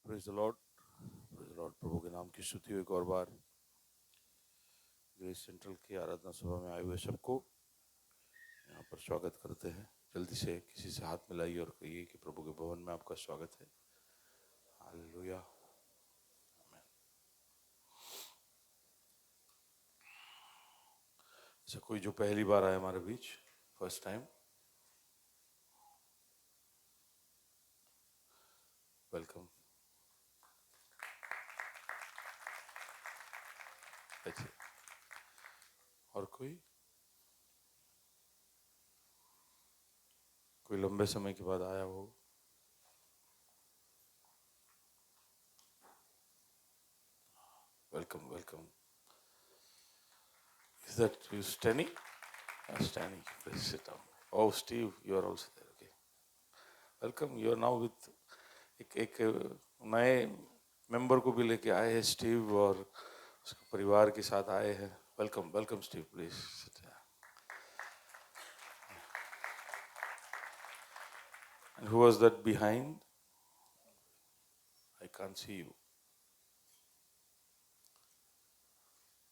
Praise the lord, praise the lord. प्रभु के नाम की स्तुति हो। एक और बार ग्रेस सेंट्रल की आराधना सभा में आए हुए सबको यहाँ पर स्वागत करते हैं। जल्दी से किसी से हाथ मिलाइए और कहिए कि प्रभु के भवन में आपका स्वागत है। हालेलुया, आमीन। ऐसा कोई जो पहली बार आए हमारे बीच, फर्स्ट टाइम, वेलकम। अच्छा, और कोई लंबे समय के बाद आया हो, welcome welcome. Is that you, Stanley? Stanley, please sit down. Oh, Steve, you are also there. Okay, welcome. You are now with एक नए मेंबर को भी लेके आए हैं स्टीव, और उसके परिवार के साथ आए हैं। Welcome welcome Steve, please. And who was that behind? I can't see you.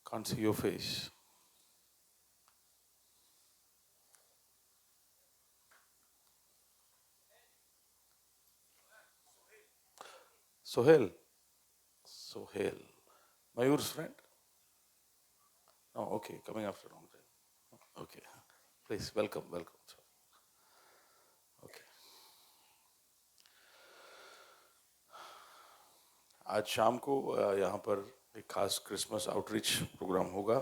Can't see your face. Sohail. Sohail. Mayur's friend? No, okay, coming after a long time. Okay, please, welcome, welcome. Okay. आज शाम को यहाँ पर एक खास Christmas outreach programme होगा,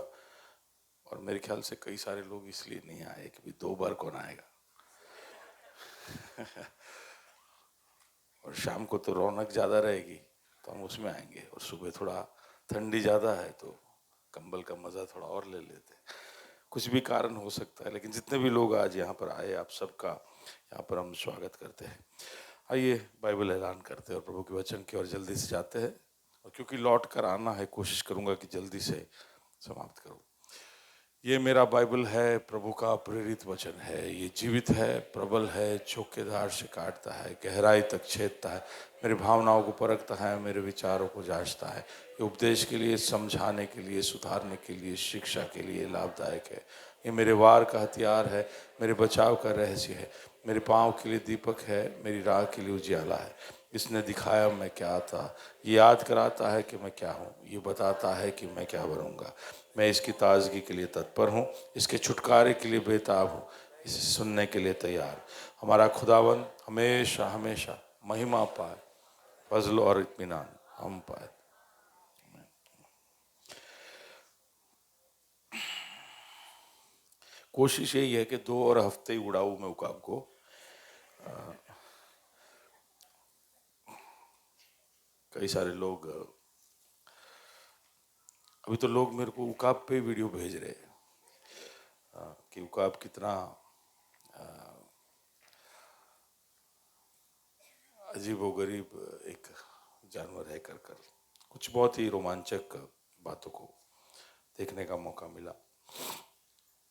और मेरे ख्याल से कई सारे लोग इसलिए नहीं आए कि भी 2 बार कौन आएगा। और शाम को तो रौनक ज़्यादा रहेगी तो हम उसमें आएंगे, और सुबह थोड़ा ठंडी ज़्यादा है तो कंबल का मज़ा थोड़ा और ले लेते हैं। कुछ भी कारण हो सकता है, लेकिन जितने भी लोग आज यहाँ पर आए, आप सबका यहाँ पर हम स्वागत करते हैं। आइए बाइबल ऐलान करते हैं और प्रभु के वचन की ओर जल्दी से जाते हैं। और क्योंकि लौट कर आना है, कोशिश करूँगा कि जल्दी से समाप्त करूँ। ये मेरा बाइबल है, प्रभु का प्रेरित वचन है। ये जीवित है, प्रबल है, चौकेदार से काटता है, गहराई तक छेदता है, मेरी भावनाओं को परखता है, मेरे विचारों को जांचता है। ये उपदेश के लिए, समझाने के लिए, सुधारने के लिए, शिक्षा के लिए लाभदायक है। ये मेरे वार का हथियार है, मेरे बचाव का रहस्य है, मेरे पाँव के लिए दीपक है, मेरी राह के लिए उजियाला है। इसने दिखाया मैं क्या था, ये याद कराता है कि मैं क्या हूँ, ये बताता है कि मैं क्या बनूंगा। मैं इसकी ताजगी के लिए तत्पर हूँ, इसके छुटकारे के लिए बेताब हूँ, इसे सुनने के लिए तैयार। हमारा खुदावन हमेशा हमेशा महिमा पाए, फजल और इत्मीनान हम पाए। कोशिश यही है कि 2 और हफ्ते ही उड़ाऊँ मैं उकाब को। कई सारे लोग, अभी तो लोग मेरे को उकाब पे वीडियो भेज रहे हैं कि उकाब कितना अजीब व गरीब एक जानवर है कर कर। कुछ बहुत ही रोमांचक बातों को देखने का मौका मिला।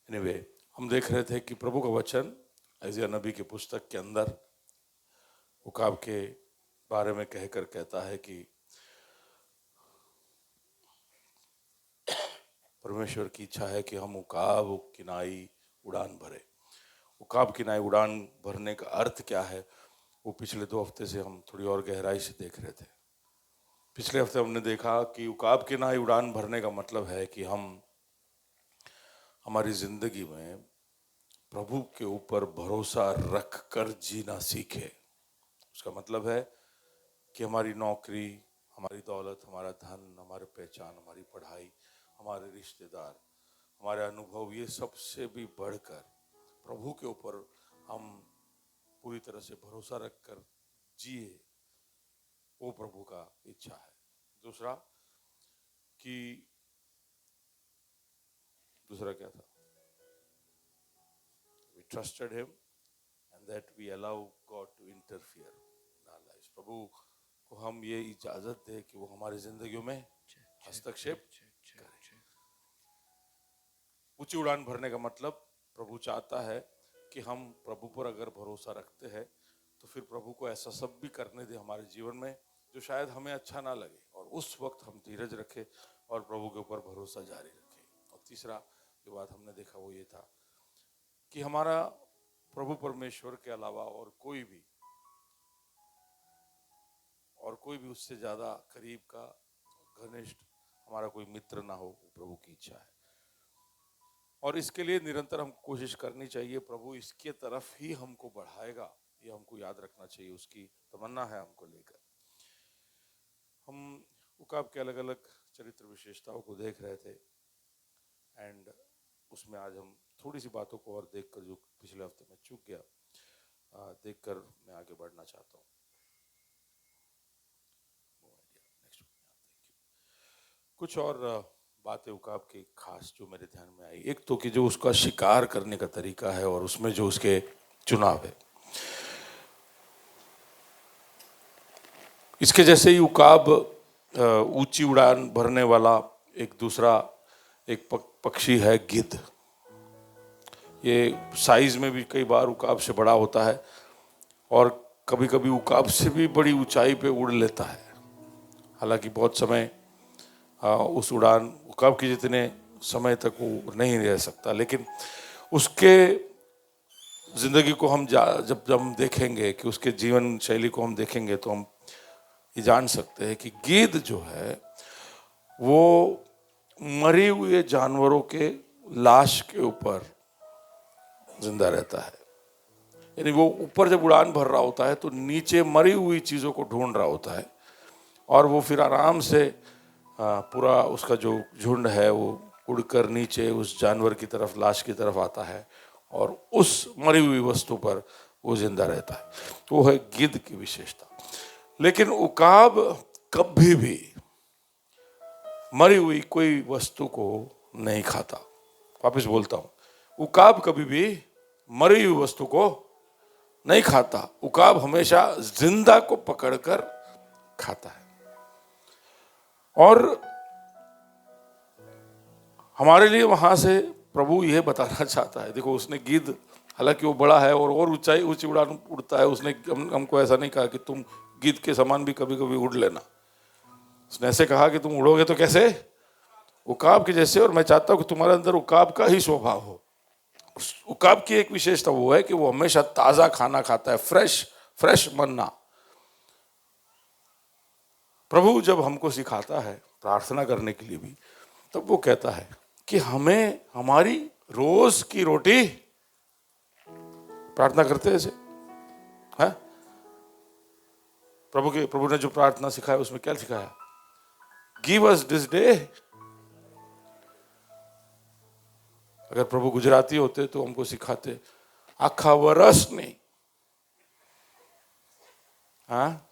एनीवे, हम देख रहे थे कि प्रभु का वचन ऐज़िया नबी की पुस्तक के अंदर उकाब के बारे में कहकर कहता है कि परमेश्वर की इच्छा है कि हम उकाब किनाई उड़ान भरे। उकाब किनाई उड़ान भरने का अर्थ क्या है, वो पिछले 2 हफ्ते से हम थोड़ी और गहराई से देख रहे थे। पिछले हफ्ते हमने देखा कि उकाब किनाई उड़ान भरने का मतलब है कि हम हमारी जिंदगी में प्रभु के ऊपर भरोसा रख कर जीना सीखे। उसका मतलब है कि हमारी नौकरी, हमारी दौलत, हमारा धन, हमारे पहचान, हमारी पढ़ाई, हमारे रिश्तेदार, हमारे अनुभव, ये सबसे भी बढ़कर प्रभु के ऊपर हम पूरी तरह से भरोसा रखकर जिए, वो प्रभु का इच्छा है। दूसरा क्या था? We trusted him and that we allow God to interfere in our lives. प्रभु को हम ये इजाजत दे कि वो हमारी जिंदगियों में हस्तक्षेप करे। ऊंची उड़ान भरने का मतलब, प्रभु चाहता है कि हम प्रभु पर अगर भरोसा रखते हैं तो फिर प्रभु को ऐसा सब भी करने दे हमारे जीवन में जो शायद हमें अच्छा ना लगे, और उस वक्त हम धीरज रखें और प्रभु के ऊपर भरोसा जारी रखें। और तीसरा जो बात हमने देखा वो ये था कि हमारा प्रभु परमेश्वर के अलावा और कोई भी उससे ज्यादा करीब का, घनिष्ठ हमारा कोई मित्र ना हो, वो प्रभु की इच्छा है। और इसके लिए निरंतर हम कोशिश करनी चाहिए। प्रभु इसके तरफ ही हमको बढ़ाएगा, ये हमको याद रखना चाहिए, उसकी तमन्ना है हमको लेकर। हम उकाब के अलग अलग चरित्र विशेषताओं को देख रहे थे, एंड उसमें आज हम थोड़ी सी बातों को और देखकर, जो पिछले हफ्ते में चूक गया, देखकर मैं आगे बढ़ना चाहता हूँ। कुछ और बातें उकाब की खास जो मेरे ध्यान में आई, एक तो कि जो उसका शिकार करने का तरीका है और उसमें जो उसके चुनाव है। इसके जैसे ही उकाब ऊंची उड़ान भरने वाला एक दूसरा एक पक्षी है गिद्ध। ये साइज में भी कई बार उकाब से बड़ा होता है और कभी कभी उकाब से भी बड़ी ऊंचाई पे उड़ लेता है। हालांकि बहुत समय उस उड़ान उकाब की जितने समय तक वो नहीं रह सकता, लेकिन उसके जिंदगी को हम जब हम देखेंगे, कि उसके जीवन शैली को हम देखेंगे, तो हम ये जान सकते हैं कि गिद्ध जो है वो मरे हुए जानवरों के लाश के ऊपर जिंदा रहता है। यानी वो ऊपर जब उड़ान भर रहा होता है तो नीचे मरी हुई चीजों को ढूंढ रहा होता है, और वो फिर आराम से पूरा उसका जो झुंड है वो उड़कर नीचे उस जानवर की तरफ, लाश की तरफ आता है और उस मरी हुई वस्तु पर वो जिंदा रहता है। तो वो है गिद्ध की विशेषता। लेकिन उकाब कभी भी मरी हुई कोई वस्तु को नहीं खाता। वापस बोलता हूं, उकाब कभी भी मरी हुई वस्तु को नहीं खाता। उकाब हमेशा जिंदा को पकड़कर खाता है। और हमारे लिए वहां से प्रभु यह बताना चाहता है, देखो उसने गिद्ध, हालांकि वो बड़ा है और ऊंची उड़ान उड़ता है, उसने हमको ऐसा नहीं कहा कि तुम गिद्ध के समान भी कभी कभी उड़ लेना। उसने ऐसे कहा कि तुम उड़ोगे तो कैसे, उकाब के जैसे। और मैं चाहता हूं कि तुम्हारे अंदर उकाब का ही स्वभाव हो। उकाब की एक विशेषता वो है कि वो हमेशा ताजा खाना खाता है, फ्रेश मन्ना। प्रभु जब हमको सिखाता है प्रार्थना करने के लिए भी, तब वो कहता है कि हमें हमारी रोज की रोटी, प्रार्थना करते हैं ऐसे, है? प्रभु ने जो प्रार्थना सिखाया उसमें क्या सिखाया, गिव अस दिस डे। अगर प्रभु गुजराती होते तो हमको सिखाते आखा वरस नहीं। हाँ,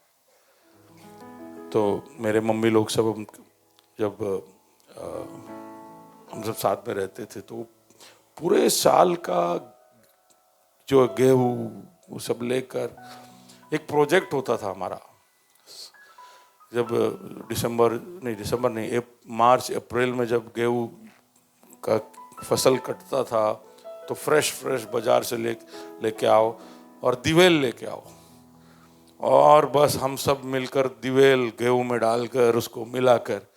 तो मेरे मम्मी लोग सब जब हम सब साथ में रहते थे तो पूरे साल का जो गेहूं वो सब लेकर एक प्रोजेक्ट होता था हमारा। जब दिसंबर नहीं, मार्च अप्रैल में जब गेहूं का फसल कटता था तो फ्रेश बाजार से लेके आओ और दिवेल लेके आओ, और बस हम सब मिलकर दिवेल गेहूं में डालकर उसको मिलाकर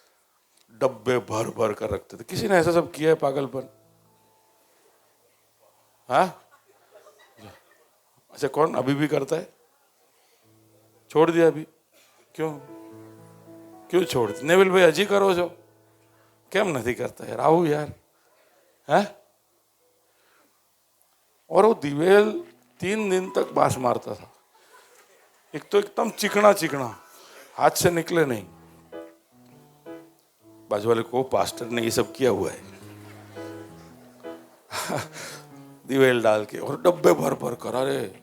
डब्बे भर भर कर रखते थे। किसी ने ऐसा सब किया है पागलपन? हाँ, अच्छा, कौन अभी भी करता है? छोड़ दिया अभी? क्यों छोड़ दिया? नेविल भाई हजी करो जो, केम नहीं करता यार, आओ यार, है? और वो दिवेल 3 दिन तक बांस मारता था। एक तो एकदम चिकना हाथ से निकले नहीं। बाजू वाले को, पास्टर ने ये सब किया हुआ है दिवेल डाल के और डब्बे भर कर। अरे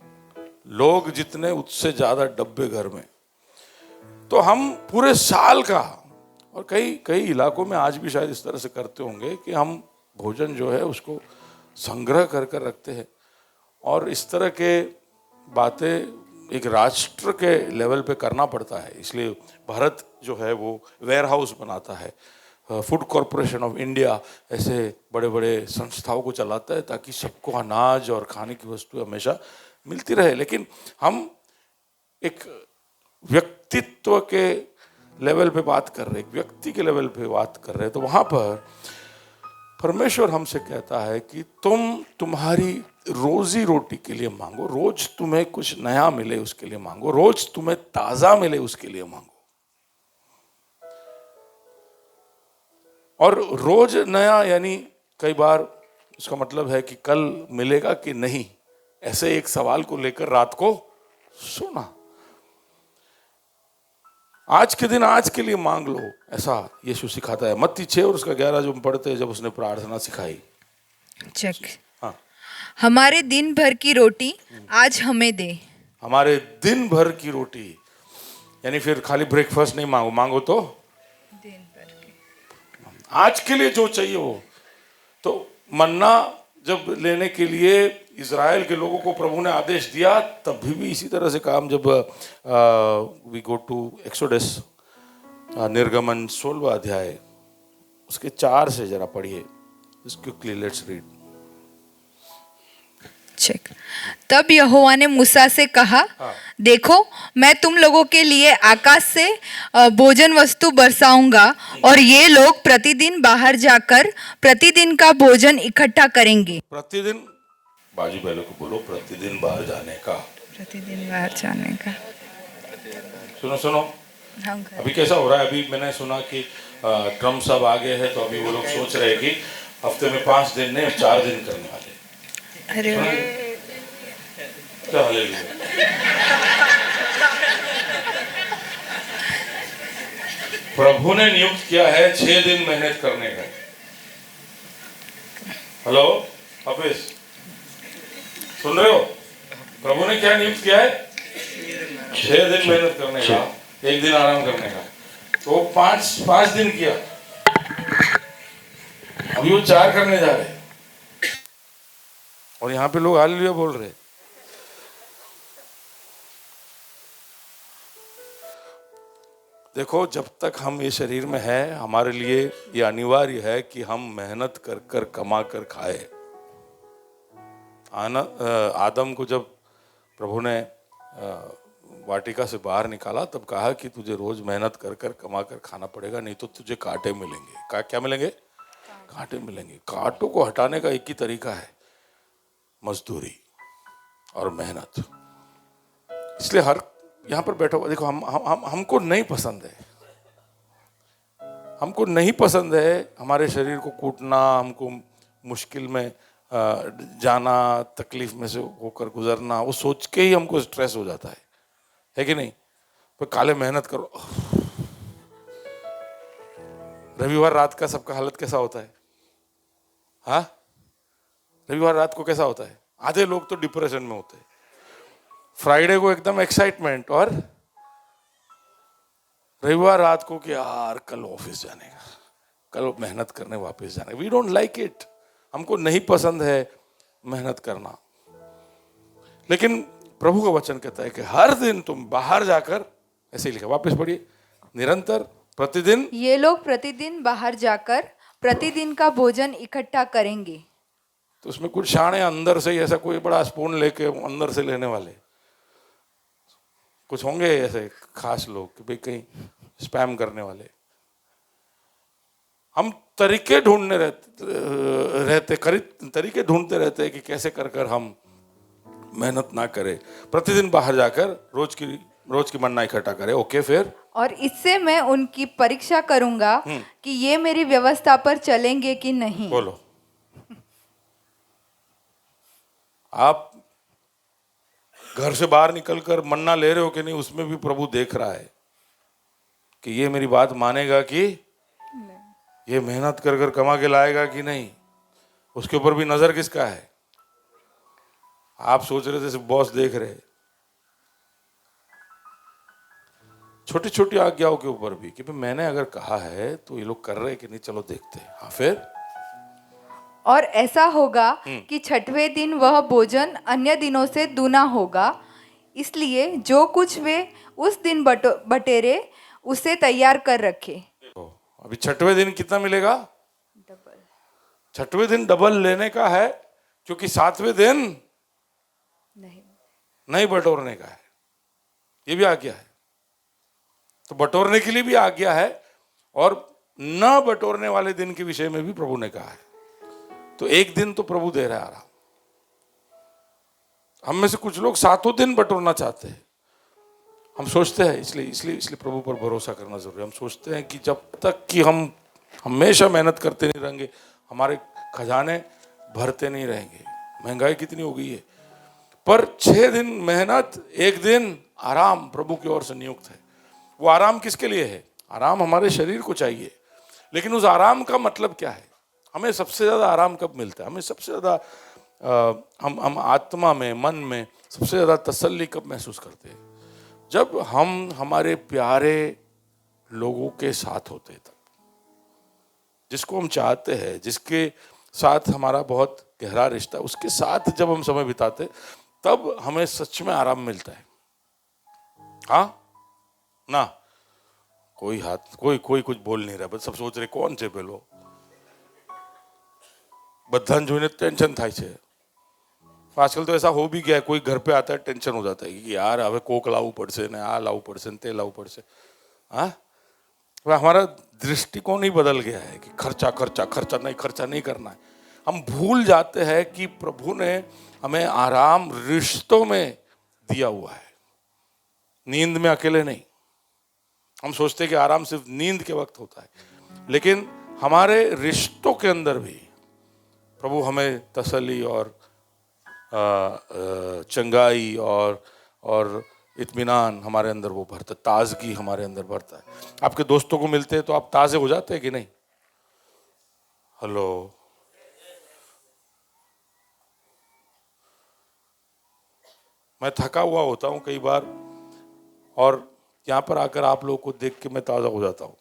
लोग जितने, उससे ज्यादा डब्बे घर में। तो हम पूरे साल का, और कई इलाकों में आज भी शायद इस तरह से करते होंगे कि हम भोजन जो है उसको संग्रह कर रखते हैं। और इस तरह के बातें एक राष्ट्र के लेवल पे करना पड़ता है। इसलिए भारत जो है वो वेयर हाउस बनाता है, फूड कॉरपोरेशन ऑफ इंडिया ऐसे बड़े बड़े संस्थाओं को चलाता है ताकि सबको अनाज और खाने की वस्तु हमेशा मिलती रहे। लेकिन हम एक व्यक्तित्व के लेवल पे बात कर रहे, एक व्यक्ति के लेवल पे बात कर रहे, तो वहां पर परमेश्वर हमसे कहता है कि तुम तुम्हारी रोजी रोटी के लिए मांगो, रोज तुम्हें कुछ नया मिले उसके लिए मांगो, रोज तुम्हें ताजा मिले उसके लिए मांगो। और रोज नया यानी कई बार उसका मतलब है कि कल मिलेगा कि नहीं, ऐसे एक सवाल को लेकर रात को सोना। आज के दिन आज के लिए मांग लो, ऐसा यीशु सिखाता है। मत्ती 6 और उसका 11 जो हम पढ़ते हैं, जब उसने प्रार्थना सिखाई। चेक। हाँ, हमारे दिन भर की रोटी आज हमें दे। हमारे दिन भर की रोटी, यानी फिर खाली ब्रेकफास्ट नहीं मांगो, मांगो तो दिन भर की। आज के लिए जो चाहिए वो। तो मन्ना जब लेने के लिए इज़राइल के लोगों को प्रभु ने आदेश दिया, तब भी इसी तरह से काम। जब वी गो टू एक्सोडस, निर्गमन 16वां अध्याय, उसके 4 से जरा पढ़िए, क्विकली लेट्स रीड। चेक। तब यहोवा ने मूसा से कहा, देखो मैं तुम लोगों के लिए आकाश से भोजन वस्तु बरसाऊंगा और ये लोग प्रतिदिन बाहर जाकर प्रतिदिन का भोजन इकट्ठा करेंगे। प्रतिदिन, बाजू वाले को बोलो प्रतिदिन बाहर जाने का। प्रतिदिन बाहर जाने का। सुनो सुनो, अभी कैसा हो रहा है? अभी मैंने सुना कि ट्रम्प साहब आ गए हैं, तो अभी वो लोग सोच रहे हैं कि हफ्ते में 5 दिन नहीं 4 दिन करने वाले। अरे क्या हालेलुया। प्रभु ने नियुक्त किया है 6 दिन मेहनत करने का। हेलो ऑफिस, सुन रहे हो? प्रभु ने क्या नियुक्त किया है? 6 दिन मेहनत करने का, 1 दिन आराम करने का। तो 5 दिन किया, अभी वो 4 करने जा रहे, और यहाँ पे लोग हालेलुया बोल रहे। देखो, जब तक हम ये शरीर में है, हमारे लिए ये अनिवार्य है कि हम मेहनत कर कर कमा कर खाए। आदम को जब प्रभु ने वाटिका से बाहर निकाला, तब कहा कि तुझे रोज मेहनत कर कर कमा कर खाना पड़ेगा, नहीं तो तुझे कांटे मिलेंगे। क्या मिलेंगे? कांटे मिलेंगे। कांटों को हटाने का एक ही तरीका है, मजदूरी और मेहनत। इसलिए हर यहाँ पर बैठा हुआ देखो, हमको नहीं पसंद है, हमको नहीं पसंद है हमारे शरीर को कूटना, हमको मुश्किल में जाना, तकलीफ में से होकर गुजरना। वो सोच के ही हमको स्ट्रेस हो जाता है कि नहीं? तो काले मेहनत करो। रविवार रात का सबका हालत कैसा होता है? हाँ, रविवार रात को कैसा होता है? आधे लोग तो डिप्रेशन में होते हैं, फ्राइडे को एकदम एक्साइटमेंट, और रविवार रात को कि यार कल ऑफिस जाने का, कल मेहनत करने वापस जाने का। वी डोंट लाइक इट, हमको नहीं पसंद है मेहनत करना। लेकिन प्रभु का वचन कहता है कि हर दिन तुम बाहर जाकर, ऐसे ही लिखा, वापस पढ़िए, निरंतर प्रतिदिन, ये लोग प्रतिदिन बाहर जाकर प्रतिदिन का भोजन इकट्ठा करेंगे। तो उसमें कुछ शाणे अंदर से ही ऐसा कोई बड़ा स्पून लेके अंदर से लेने वाले कुछ होंगे, ऐसे खास लोग कि भाई कहीं स्पैम करने वाले। हम तरीके ढूंढने रहते तरीके ढूंढते रहते हैं कि कैसे कर कर हम मेहनत ना करें, प्रतिदिन बाहर जाकर रोज की मन्ना इकट्ठा करें। ओके, फिर और इससे मैं उनकी परीक्षा करूंगा कि ये मेरी व्यवस्था पर चलेंगे कि नहीं। बोलो, आप घर से बाहर निकलकर मन्ना ले रहे हो कि नहीं, उसमें भी प्रभु देख रहा है कि ये मेरी बात मानेगा कि ये मेहनत कर कर कमा के लाएगा कि नहीं। उसके ऊपर भी नजर किसका है? आप सोच रहे थे सिर्फ बॉस देख रहे, छोटी छोटी आज्ञाओं के ऊपर भी कि भाई मैंने अगर कहा है तो ये लोग कर रहे कि नहीं, चलो देखते हैं। हाँ, फिर और ऐसा होगा कि 6वें दिन वह भोजन अन्य दिनों से दूना होगा, इसलिए जो कुछ वे उस दिन बटेरे उसे तैयार कर रखे। अभी 6वें दिन कितना मिलेगा? डबल। 6वें दिन डबल लेने का है, क्योंकि 7वें दिन नहीं बटोरने का है। ये भी आज्ञा है। तो बटोरने के लिए भी आज्ञा है और न बटोरने वाले दिन के विषय में भी प्रभु ने कहा है। तो एक दिन तो प्रभु दे रहा है आराम। हम में से कुछ लोग 7 दिन बटोरना चाहते हैं। हम सोचते हैं, इसलिए प्रभु पर भरोसा करना जरूरी है। हम सोचते हैं कि जब तक कि हम हमेशा मेहनत करते नहीं रहेंगे, हमारे खजाने भरते नहीं रहेंगे। महंगाई कितनी हो गई है, पर 6 दिन मेहनत, 1 दिन आराम प्रभु की ओर से नियुक्त है। वो आराम किसके लिए है? आराम हमारे शरीर को चाहिए, लेकिन उस आराम का मतलब क्या है? हमें सबसे ज्यादा आराम कब मिलता है? हमें सबसे ज्यादा हम आत्मा में, मन में सबसे ज्यादा तसल्ली कब महसूस करते हैं? जब हम हमारे प्यारे लोगों के साथ होते हैं, तब जिसको हम चाहते हैं, जिसके साथ हमारा बहुत गहरा रिश्ता, उसके साथ जब हम समय बिताते, तब हमें सच में आराम मिलता है। हाँ ना? कोई कुछ बोल नहीं रहा, बस सब सोच रहे कौन છે પેલો। બધાને જોઈને ટેન્શન થાય છે। आजकल तो ऐसा हो भी गया है, कोई घर पे आता है टेंशन हो जाता है कि यार હવે કોક લાવવું પડશે ને આ લાવવું પડશે ને તે લાવવું પડશે। हाँ, हमारा दृष्टिकोण ही बदल गया है कि खर्चा खर्चा खर्चा नहीं करना है। हम भूल जाते हैं कि प्रभु ने हमें आराम रिश्तों में दिया हुआ है, नींद में अकेले नहीं। हम सोचते हैं कि आराम सिर्फ नींद के वक्त होता है, लेकिन हमारे रिश्तों के अंदर भी प्रभु हमें तसल्ली और चंगाई और इत्मीनान हमारे अंदर वो भरता, ताजगी हमारे अंदर भरता है। आपके दोस्तों को मिलते हैं तो आप ताजे हो जाते हैं कि नहीं? हेलो, मैं थका हुआ होता हूँ कई बार, और यहाँ पर आकर आप लोगों को देख के मैं ताजा हो जाता हूँ।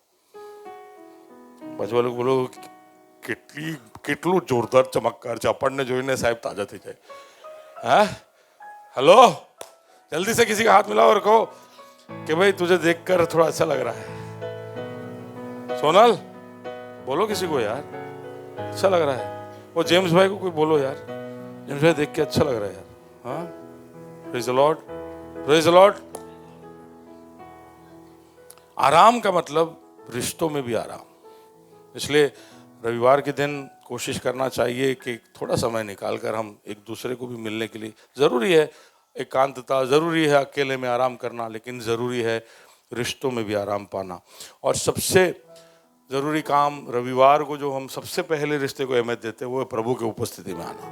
बाजू वाले को बोलो કેટલું જોરદાર ચમત્કાર છે, આપણને જોઈને સાહેબ તાજા થઈ જાય। हाँ, हेलो, जल्दी से किसी का हाथ मिलाओ और कहो कि भाई तुझे देखकर थोड़ा अच्छा लग रहा है। सोनल, बोलो किसी को यार, अच्छा लग रहा है। वो जेम्स भाई को कोई बोलो यार, जेम्स भाई देख के अच्छा लग रहा है यार। हाँ, praise the lord, praise the Lord. आराम का मतलब रिश्तों में भी आराम। इसलिए रविवार के दिन कोशिश करना चाहिए कि थोड़ा समय निकालकर हम एक दूसरे को भी मिलने के लिए, जरूरी है एकांतता, जरूरी है अकेले में आराम करना, लेकिन जरूरी है रिश्तों में भी आराम पाना। और सबसे जरूरी काम रविवार को जो हम सबसे पहले रिश्ते को अहमियत देते हैं, वो है प्रभु की उपस्थिति में आना।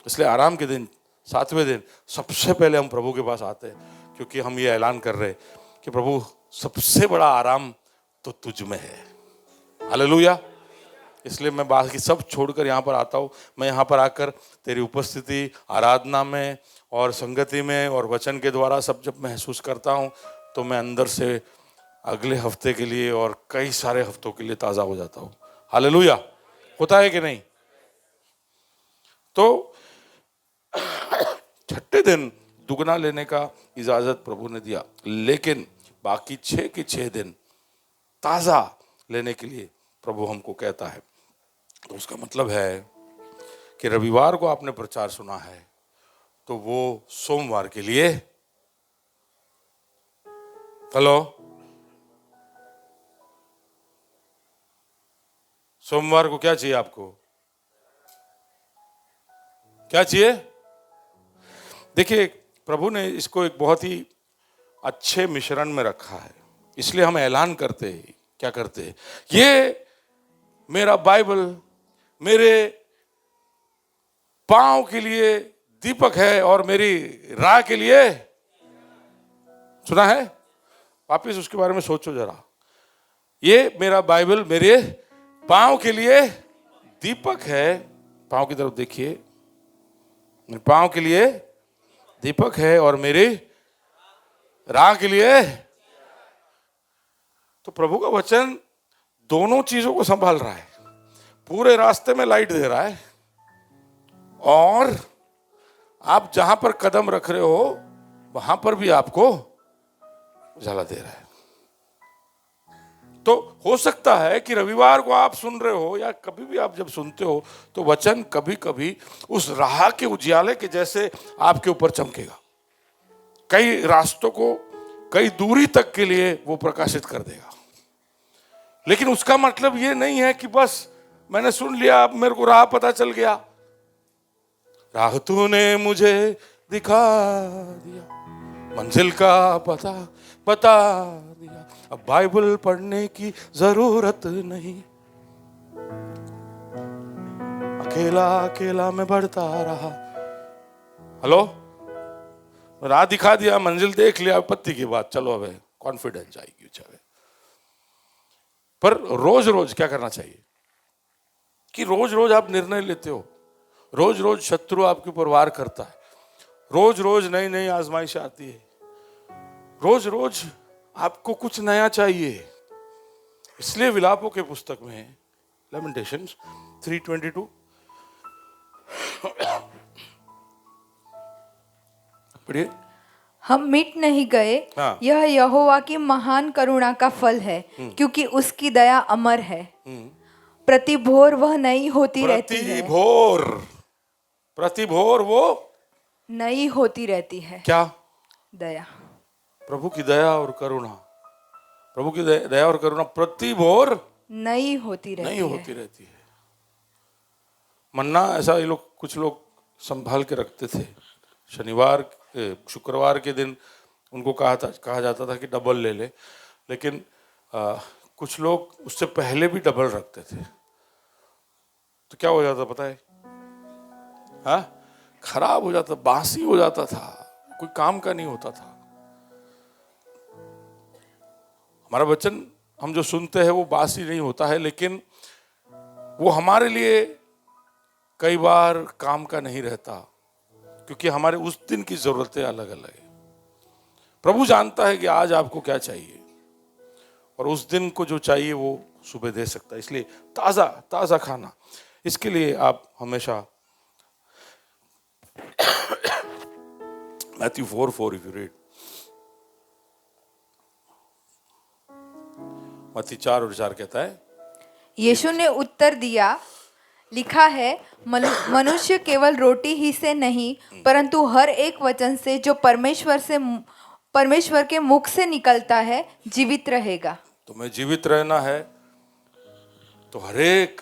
इसलिए आराम के दिन, 7वें दिन, सबसे पहले हम प्रभु के पास आते हैं, क्योंकि हम ये ऐलान कर रहे हैं कि प्रभु सबसे बड़ा आराम तो तुझ में है। हालेलुया। इसलिए मैं बाकी सब छोड़कर यहाँ पर आता हूँ। मैं यहाँ पर आकर तेरी उपस्थिति, आराधना में और संगति में और वचन के द्वारा सब जब महसूस करता हूँ, तो मैं अंदर से अगले हफ्ते के लिए और कई सारे हफ्तों के लिए ताज़ा हो जाता हूँ। हालेलुया। होता है कि नहीं? तो 6ठे दिन दुगना लेने का इजाज़त प्रभु ने दिया, लेकिन बाकी 6 के 6 दिन ताज़ा लेने के लिए प्रभु हमको कहता है। तो उसका मतलब है कि रविवार को आपने प्रचार सुना है, तो वो सोमवार के लिए, हेलो, सोमवार को क्या चाहिए आपको? क्या चाहिए? देखिए, प्रभु ने इसको एक बहुत ही अच्छे मिश्रण में रखा है। इसलिए हम ऐलान करते हैं, क्या करते हैं? ये मेरा बाइबल मेरे पांव के लिए दीपक है और मेरी राह के लिए, सुना है? वापिस उसके बारे में सोचो जरा। ये मेरा बाइबल मेरे पांव के लिए दीपक है। पांव की तरफ देखिए, मेरे पांव के लिए दीपक है और मेरी राह के लिए। तो प्रभु का वचन दोनों चीजों को संभाल रहा है। पूरे रास्ते में लाइट दे रहा है, और आप जहां पर कदम रख रहे हो वहां पर भी आपको उजाला दे रहा है। तो हो सकता है कि रविवार को आप सुन रहे हो, या कभी भी आप जब सुनते हो, तो वचन कभी कभी उस राह के उजियाले के जैसे आपके ऊपर चमकेगा। कई रास्तों को कई दूरी तक के लिए वो प्रकाशित कर देगा। लेकिन उसका मतलब ये नहीं है कि बस मैंने सुन लिया, अब मेरे को राह पता चल गया। राह तूने मुझे दिखा दिया, मंजिल का पता बता दिया, अब बाइबल पढ़ने की जरूरत नहीं। अकेला अकेला मैं बढ़ता रहा। हेलो, राह दिखा दिया, मंजिल देख लिया, पत्ती की बात, चलो अब कॉन्फिडेंस आएगी चाहे। पर रोज रोज क्या करना चाहिए कि रोज रोज आप निर्णय लेते हो, रोज रोज शत्रु आपके ऊपर वार करता है, रोज रोज नई नई आजमाइश आती है, रोज रोज आपको कुछ नया चाहिए। इसलिए विलापों के पुस्तक में लेमेंटेशंस 3:22 पढ़िए। हम मिट नहीं गए, हाँ। यह यहोवा की महान करुणा का फल है, क्योंकि उसकी दया अमर है। प्रति भोर वह नई होती रहती है। प्रति भोर वो नई होती रहती है। क्या? दया। प्रभु की दया और करुणा, प्रभु की दया और करुणा प्रति भोर नई होती रहती है। मन्ना ऐसा ये लोग, कुछ लोग संभाल के रखते थे। शनिवार शुक्रवार के दिन उनको कहा जाता था कि डबल ले ले, लेकिन कुछ लोग उससे पहले भी डबल रखते थे। तो क्या हो जाता पता है? हाँ, खराब हो जाता, बासी हो जाता था, कोई काम का नहीं होता था। हमारा वचन हम जो सुनते हैं वो बासी नहीं होता है, लेकिन वो हमारे लिए कई बार काम का नहीं रहता, क्योंकि हमारे उस दिन की जरूरतें अलग अलग है। प्रभु जानता है कि आज आपको क्या चाहिए, और उस दिन को जो चाहिए वो सुबह दे सकता है। इसलिए ताजा ताजा खाना, इसके लिए आप हमेशा मैथ्यू 4:4 इफ यू रीड, मत्ती 4:4 कहता है, यीशु ने उत्तर दिया, लिखा है, मनुष्य केवल रोटी ही से नहीं परंतु हर एक वचन से जो परमेश्वर के मुख से निकलता है जीवित रहेगा। तुम्हें जीवित रहना है तो हर एक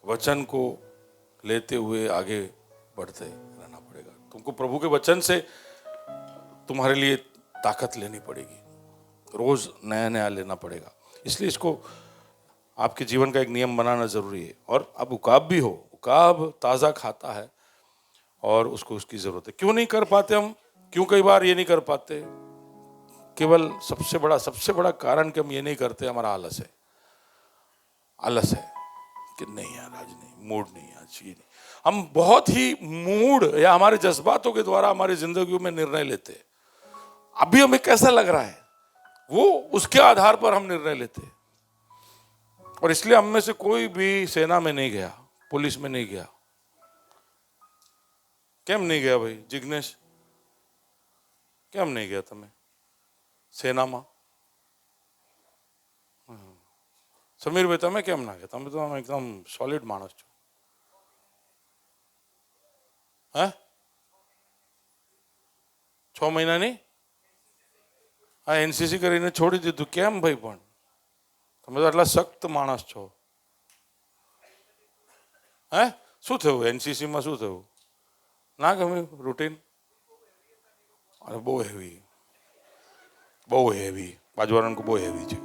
वचन को लेते हुए आगे बढ़ते रहना पड़ेगा। तुमको प्रभु के वचन से तुम्हारे लिए ताकत लेनी पड़ेगी, रोज नया नया लेना पड़ेगा। इसलिए इसको आपके जीवन का एक नियम बनाना जरूरी है। और अब उकाब भी हो, उकाब ताज़ा खाता है और उसको उसकी जरूरत है। क्यों नहीं कर पाते हम? क्यों कई बार ये नहीं कर पाते? केवल सबसे बड़ा कारण कि हम ये नहीं करते, हमारा आलस है। आलस है कि नहीं यार आज नहीं, मूड नहीं, आज ये नहीं। हम बहुत ही मूड या हमारे जज्बातों के द्वारा हमारी जिंदगियों में निर्णय लेते हैं। अभी हमें कैसा लग रहा है वो उसके आधार पर हम निर्णय लेते हैं। और इसलिए हम में से कोई भी सेना में नहीं गया, पुलिस में नहीं गया। કેમ नहीं गया भाई जिग्नेश? કેમ नहीं गया તમે સેનામાં? સમીર ભાઈ તમે કેમ ના ગયા? તમે તો આમ એકદમ સોલિડ માણસ છો। હે 6 મહિનાની આ એનસીસી કરીને છોડી દીધું, કેમ ભાઈ? પણ તમે તો આટલા સખ્ત માણસ છો। હે શું થયું એનસીસીમાં? શું થયું? ના ગમે રૂટીન? અરે બહુ હેવી બાજુવાળાને બહુ હેવી છે।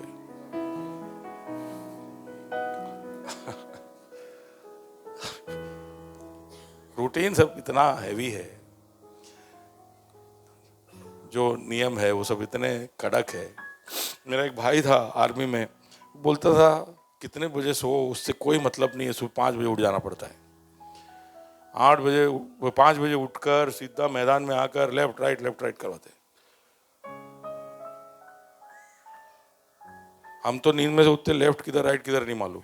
रूटीन सब इतना हैवी है, जो नियम है वो सब इतने कड़क है। मेरा एक भाई था आर्मी में, बोलता था कितने बजे सो, उससे कोई मतलब नहीं है, सुबह 5 बजे उठ जाना पड़ता है। 8 बजे 5 बजे उठकर सीधा मैदान में आकर लेफ्ट राइट करवाते। हम तो नींद में से उठते, लेफ्ट किधर राइट किधर नहीं मालूम,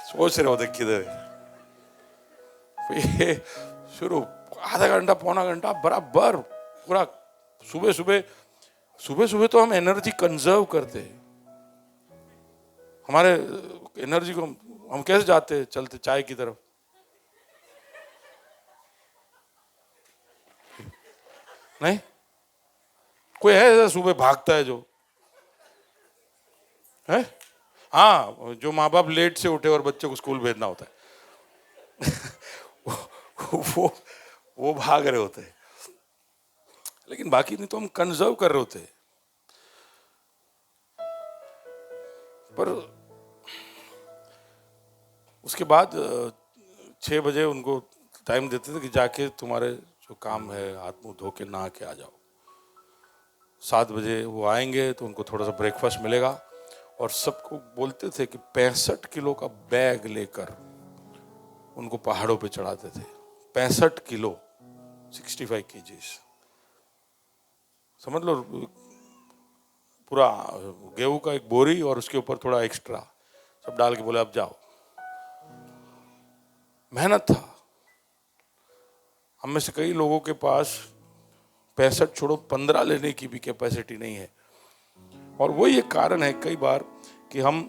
सोच रहे होते किधर है। ये शुरू आधा घंटा पौना घंटा बराबर पूरा सुबह तो हम एनर्जी कंजर्व करते हैं। हमारे एनर्जी को हम कैसे जाते हैं? चलते चाय की तरफ। नहीं कोई है ऐसा सुबह भागता है जो है? हाँ, जो माँ बाप लेट से उठे और बच्चे को स्कूल भेजना होता है वो वो भाग रहे होते हैं, लेकिन बाकी नहीं तो हम कंजर्व कर रहे होते हैं। पर उसके बाद 6 बजे उनको टाइम देते थे कि जाके तुम्हारे जो काम है हाथ मुंह धो के नहा के आ जाओ। 7 बजे वो आएंगे तो उनको थोड़ा सा ब्रेकफास्ट मिलेगा, और सबको बोलते थे कि 65 किलो का बैग लेकर उनको पहाड़ों पे चढ़ाते थे। 65 किलो, 65 केजीज, समझ लो पूरा गेहूं का एक बोरी और उसके ऊपर थोड़ा एक्स्ट्रा सब डाल के बोले अब जाओ। मेहनत था। हम में से कई लोगों के पास 65 छोड़ो 15 लेने की भी कैपेसिटी नहीं है, और वही एक कारण है कई बार कि हम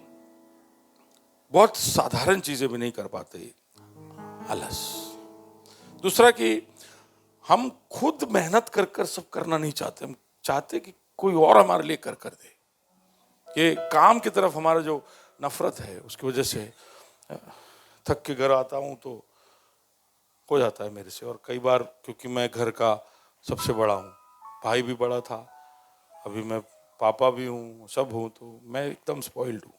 बहुत साधारण चीजें भी नहीं कर पाते। आलस। दूसरा कि हम खुद मेहनत कर कर सब करना नहीं चाहते, हम चाहते कि कोई और हमारे लिए कर दे। ये काम की तरफ हमारा जो नफरत है उसकी वजह से थक के घर आता हूं तो हो जाता है मेरे से। और कई बार क्योंकि मैं घर का सबसे बड़ा हूँ, भाई भी बड़ा था, अभी मैं पापा भी हूँ, सब हूँ, तो मैं एकदम स्पॉइल्ड हूँ।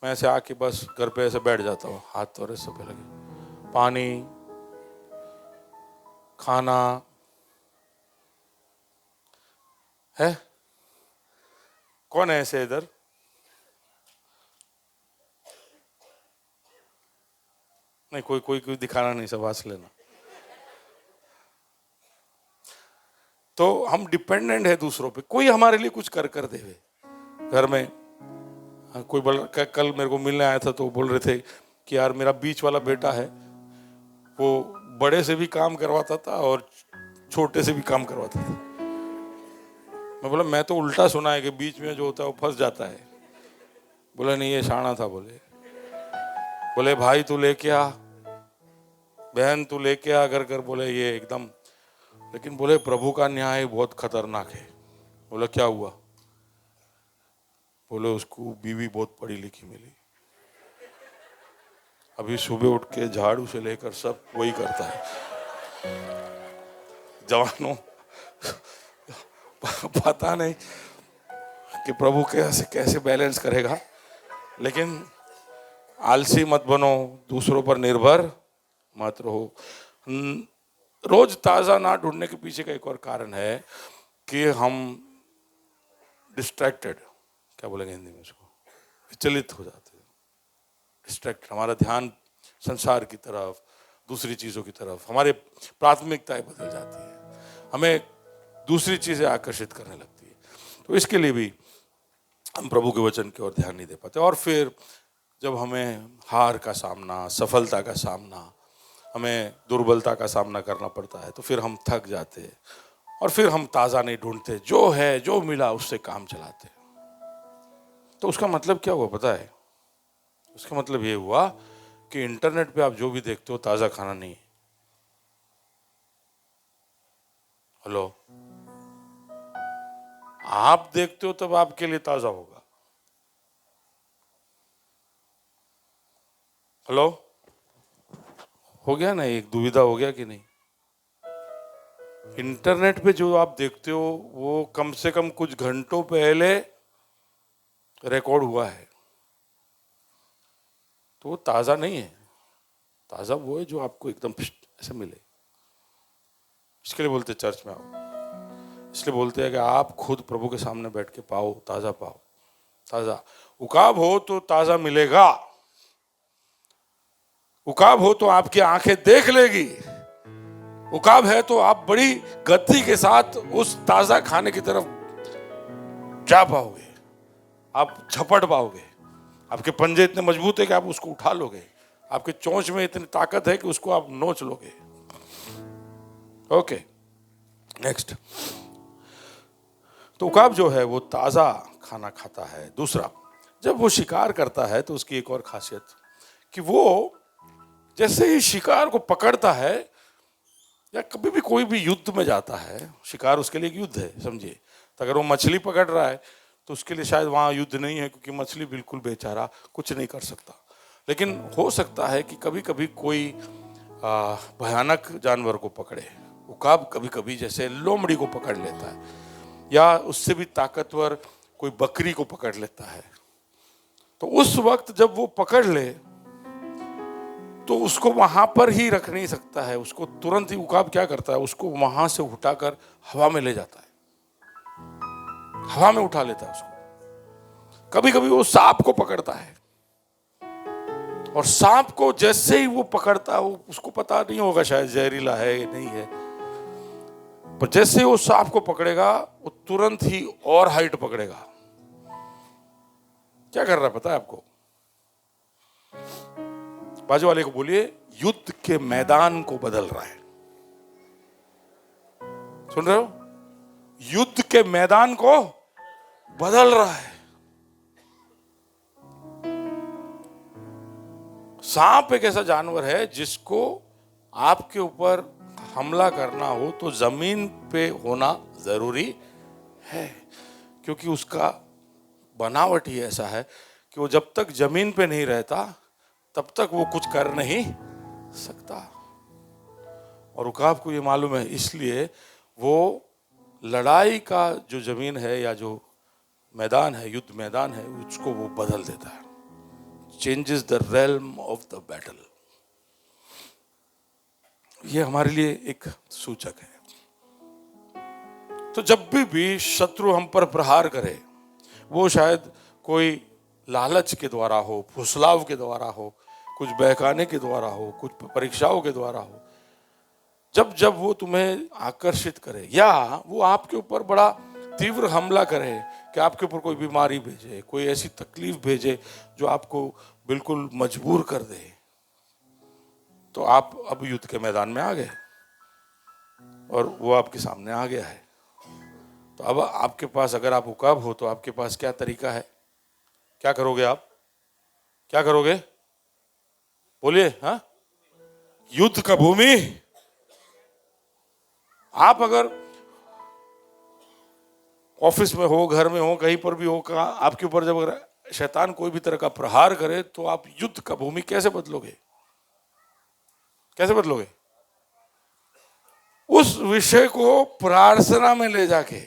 मैं ऐसे आके बस घर पे ऐसे बैठ जाता हूँ, हाथ तो ऐसे पे लगे, पानी खाना है। कौन है ऐसे इधर? नहीं, कोई दिखाना नहीं, सब हंस लेना। तो हम डिपेंडेंट है दूसरों पे, कोई हमारे लिए कुछ कर देवे घर में। कोई कल मेरे को मिलने आया था तो बोल रहे थे कि यार मेरा बीच वाला बेटा है, वो बड़े से भी काम करवाता था और छोटे से भी काम करवाता था। मैं बोला मैं तो उल्टा सुना है कि बीच में जो होता है वो फंस जाता है। बोला नहीं, ये शाना था। बोले भाई तू लेके आ, बहन तू लेके आ कर बोले ये एकदम। लेकिन बोले प्रभु का न्याय बहुत खतरनाक है। बोला क्या हुआ? बोले उसको बीवी बहुत पढ़ी लिखी मिली, अभी सुबह उठ के झाड़ू से लेकर सब वही करता है। जवानों पता नहीं कि प्रभु कैसे बैलेंस करेगा, लेकिन आलसी मत बनो, दूसरों पर निर्भर मत रहो। रोज ताजा ना ढूंढने के पीछे का एक और कारण है कि हम डिस्ट्रैक्टेड, क्या बोलेंगे हिंदी में उसको, विचलित हो जाते हैं। डिस्ट्रैक्ट, हमारा ध्यान संसार की तरफ, दूसरी चीजों की तरफ, हमारे प्राथमिकताएं बदल जाती है, हमें दूसरी चीजें आकर्षित करने लगती है। तो इसके लिए भी हम प्रभु के वचन की ओर ध्यान नहीं दे पाते। और फिर जब हमें हार का सामना, सफलता का सामना, हमें दुर्बलता का सामना करना पड़ता है, तो फिर हम थक जाते हैं और फिर हम ताज़ा नहीं ढूंढते, जो है जो मिला उससे काम चलाते। तो उसका मतलब क्या हुआ पता है? उसका मतलब ये हुआ कि इंटरनेट पे आप जो भी देखते हो ताज़ा खाना नहीं है। हेलो, आप देखते हो तब आपके लिए ताज़ा होगा। हेलो, हो गया ना, एक दुविधा हो गया कि नहीं? इंटरनेट पे जो आप देखते हो वो कम से कम कुछ घंटों पहले रिकॉर्ड हुआ है, तो वो ताज़ा नहीं है। ताज़ा वो है जो आपको एकदम ऐसे मिले। इसके लिए बोलते चर्च में आओ, इसलिए बोलते हैं कि आप खुद प्रभु के सामने बैठ के पाओ, ताज़ा पाओ। ताज़ा उकाब हो तो ताज़ा मिलेगा, उकाब हो तो आपकी आंखें देख लेगी, उकाब है तो आप बड़ी गति के साथ उस ताज़ा खाने की तरफ जा पाओगे, आप झपट पाओगे। आपके पंजे इतने मजबूत है कि आप उसको उठा लोगे, आपके चोंच में इतनी ताकत है कि उसको आप नोच लोगे। Okay, next. तो उकाब जो है वो ताज़ा खाना खाता है। दूसरा, जब वो शिकार करता है तो उसकी एक और खासियत कि वो जैसे ही शिकार को पकड़ता है या कभी भी कोई भी युद्ध में जाता है, शिकार उसके लिए एक युद्ध है, समझिए। तो अगर वो मछली पकड़ रहा है तो उसके लिए शायद वहाँ युद्ध नहीं है, क्योंकि मछली बिल्कुल बेचारा कुछ नहीं कर सकता। लेकिन हो सकता है कि कभी कभी कोई भयानक जानवर को पकड़े, उकाब कभी कभी जैसे लोमड़ी को पकड़ लेता है, या उससे भी ताकतवर कोई बकरी को पकड़ लेता है। तो उस वक्त जब वो पकड़ ले तो उसको वहां पर ही रख नहीं सकता है, उसको तुरंत ही उकाब क्या करता है, उसको वहां से उठाकर हवा में ले जाता है, हवा में उठा लेता है उसको। कभी कभी वो सांप को पकड़ता है, और सांप को जैसे ही वो पकड़ता है, वो उसको पता नहीं होगा शायद जहरीला है या नहीं है, पर जैसे ही वो सांप को पकड़ेगा वो तुरंत ही और हाइट पकड़ेगा। क्या कर रहा है पता है आपको? बाजू वाले को बोलिए, युद्ध के मैदान को बदल रहा है। सुन रहे हो? युद्ध के मैदान को बदल रहा है। सांप एक ऐसा जानवर है जिसको आपके ऊपर हमला करना हो तो जमीन पे होना जरूरी है, क्योंकि उसका बनावट ही ऐसा है कि वो जब तक जमीन पे नहीं रहता तब तक वो कुछ कर नहीं सकता। और उकाब को ये मालूम है, इसलिए वो लड़ाई का जो जमीन है या जो मैदान है, युद्ध मैदान है, उसको वो बदल देता है। Changes the realm of the battle. ये हमारे लिए एक सूचक है। तो जब भी शत्रु हम पर प्रहार करे, वो शायद कोई लालच के द्वारा हो, फुसलाव के द्वारा हो, कुछ बहकाने के द्वारा हो, कुछ परीक्षाओं के द्वारा हो, जब जब वो तुम्हें आकर्षित करे, या वो आपके ऊपर बड़ा तीव्र हमला करे कि आपके ऊपर कोई बीमारी भेजे, कोई ऐसी तकलीफ भेजे जो आपको बिल्कुल मजबूर कर दे, तो आप अब युद्ध के मैदान में आ गए और वो आपके सामने आ गया है। तो अब आपके पास, अगर आप उकाब हो तो आपके पास क्या तरीका है? क्या करोगे आप? क्या करोगे? बोलिए। हाँ, युद्ध का भूमि। आप अगर ऑफिस में हो, घर में हो, कहीं पर भी हो, आपके ऊपर जब अगर शैतान कोई भी तरह का प्रहार करे तो आप युद्ध का भूमि कैसे बदलोगे? कैसे बदलोगे? उस विषय को प्रार्थना में ले जाके,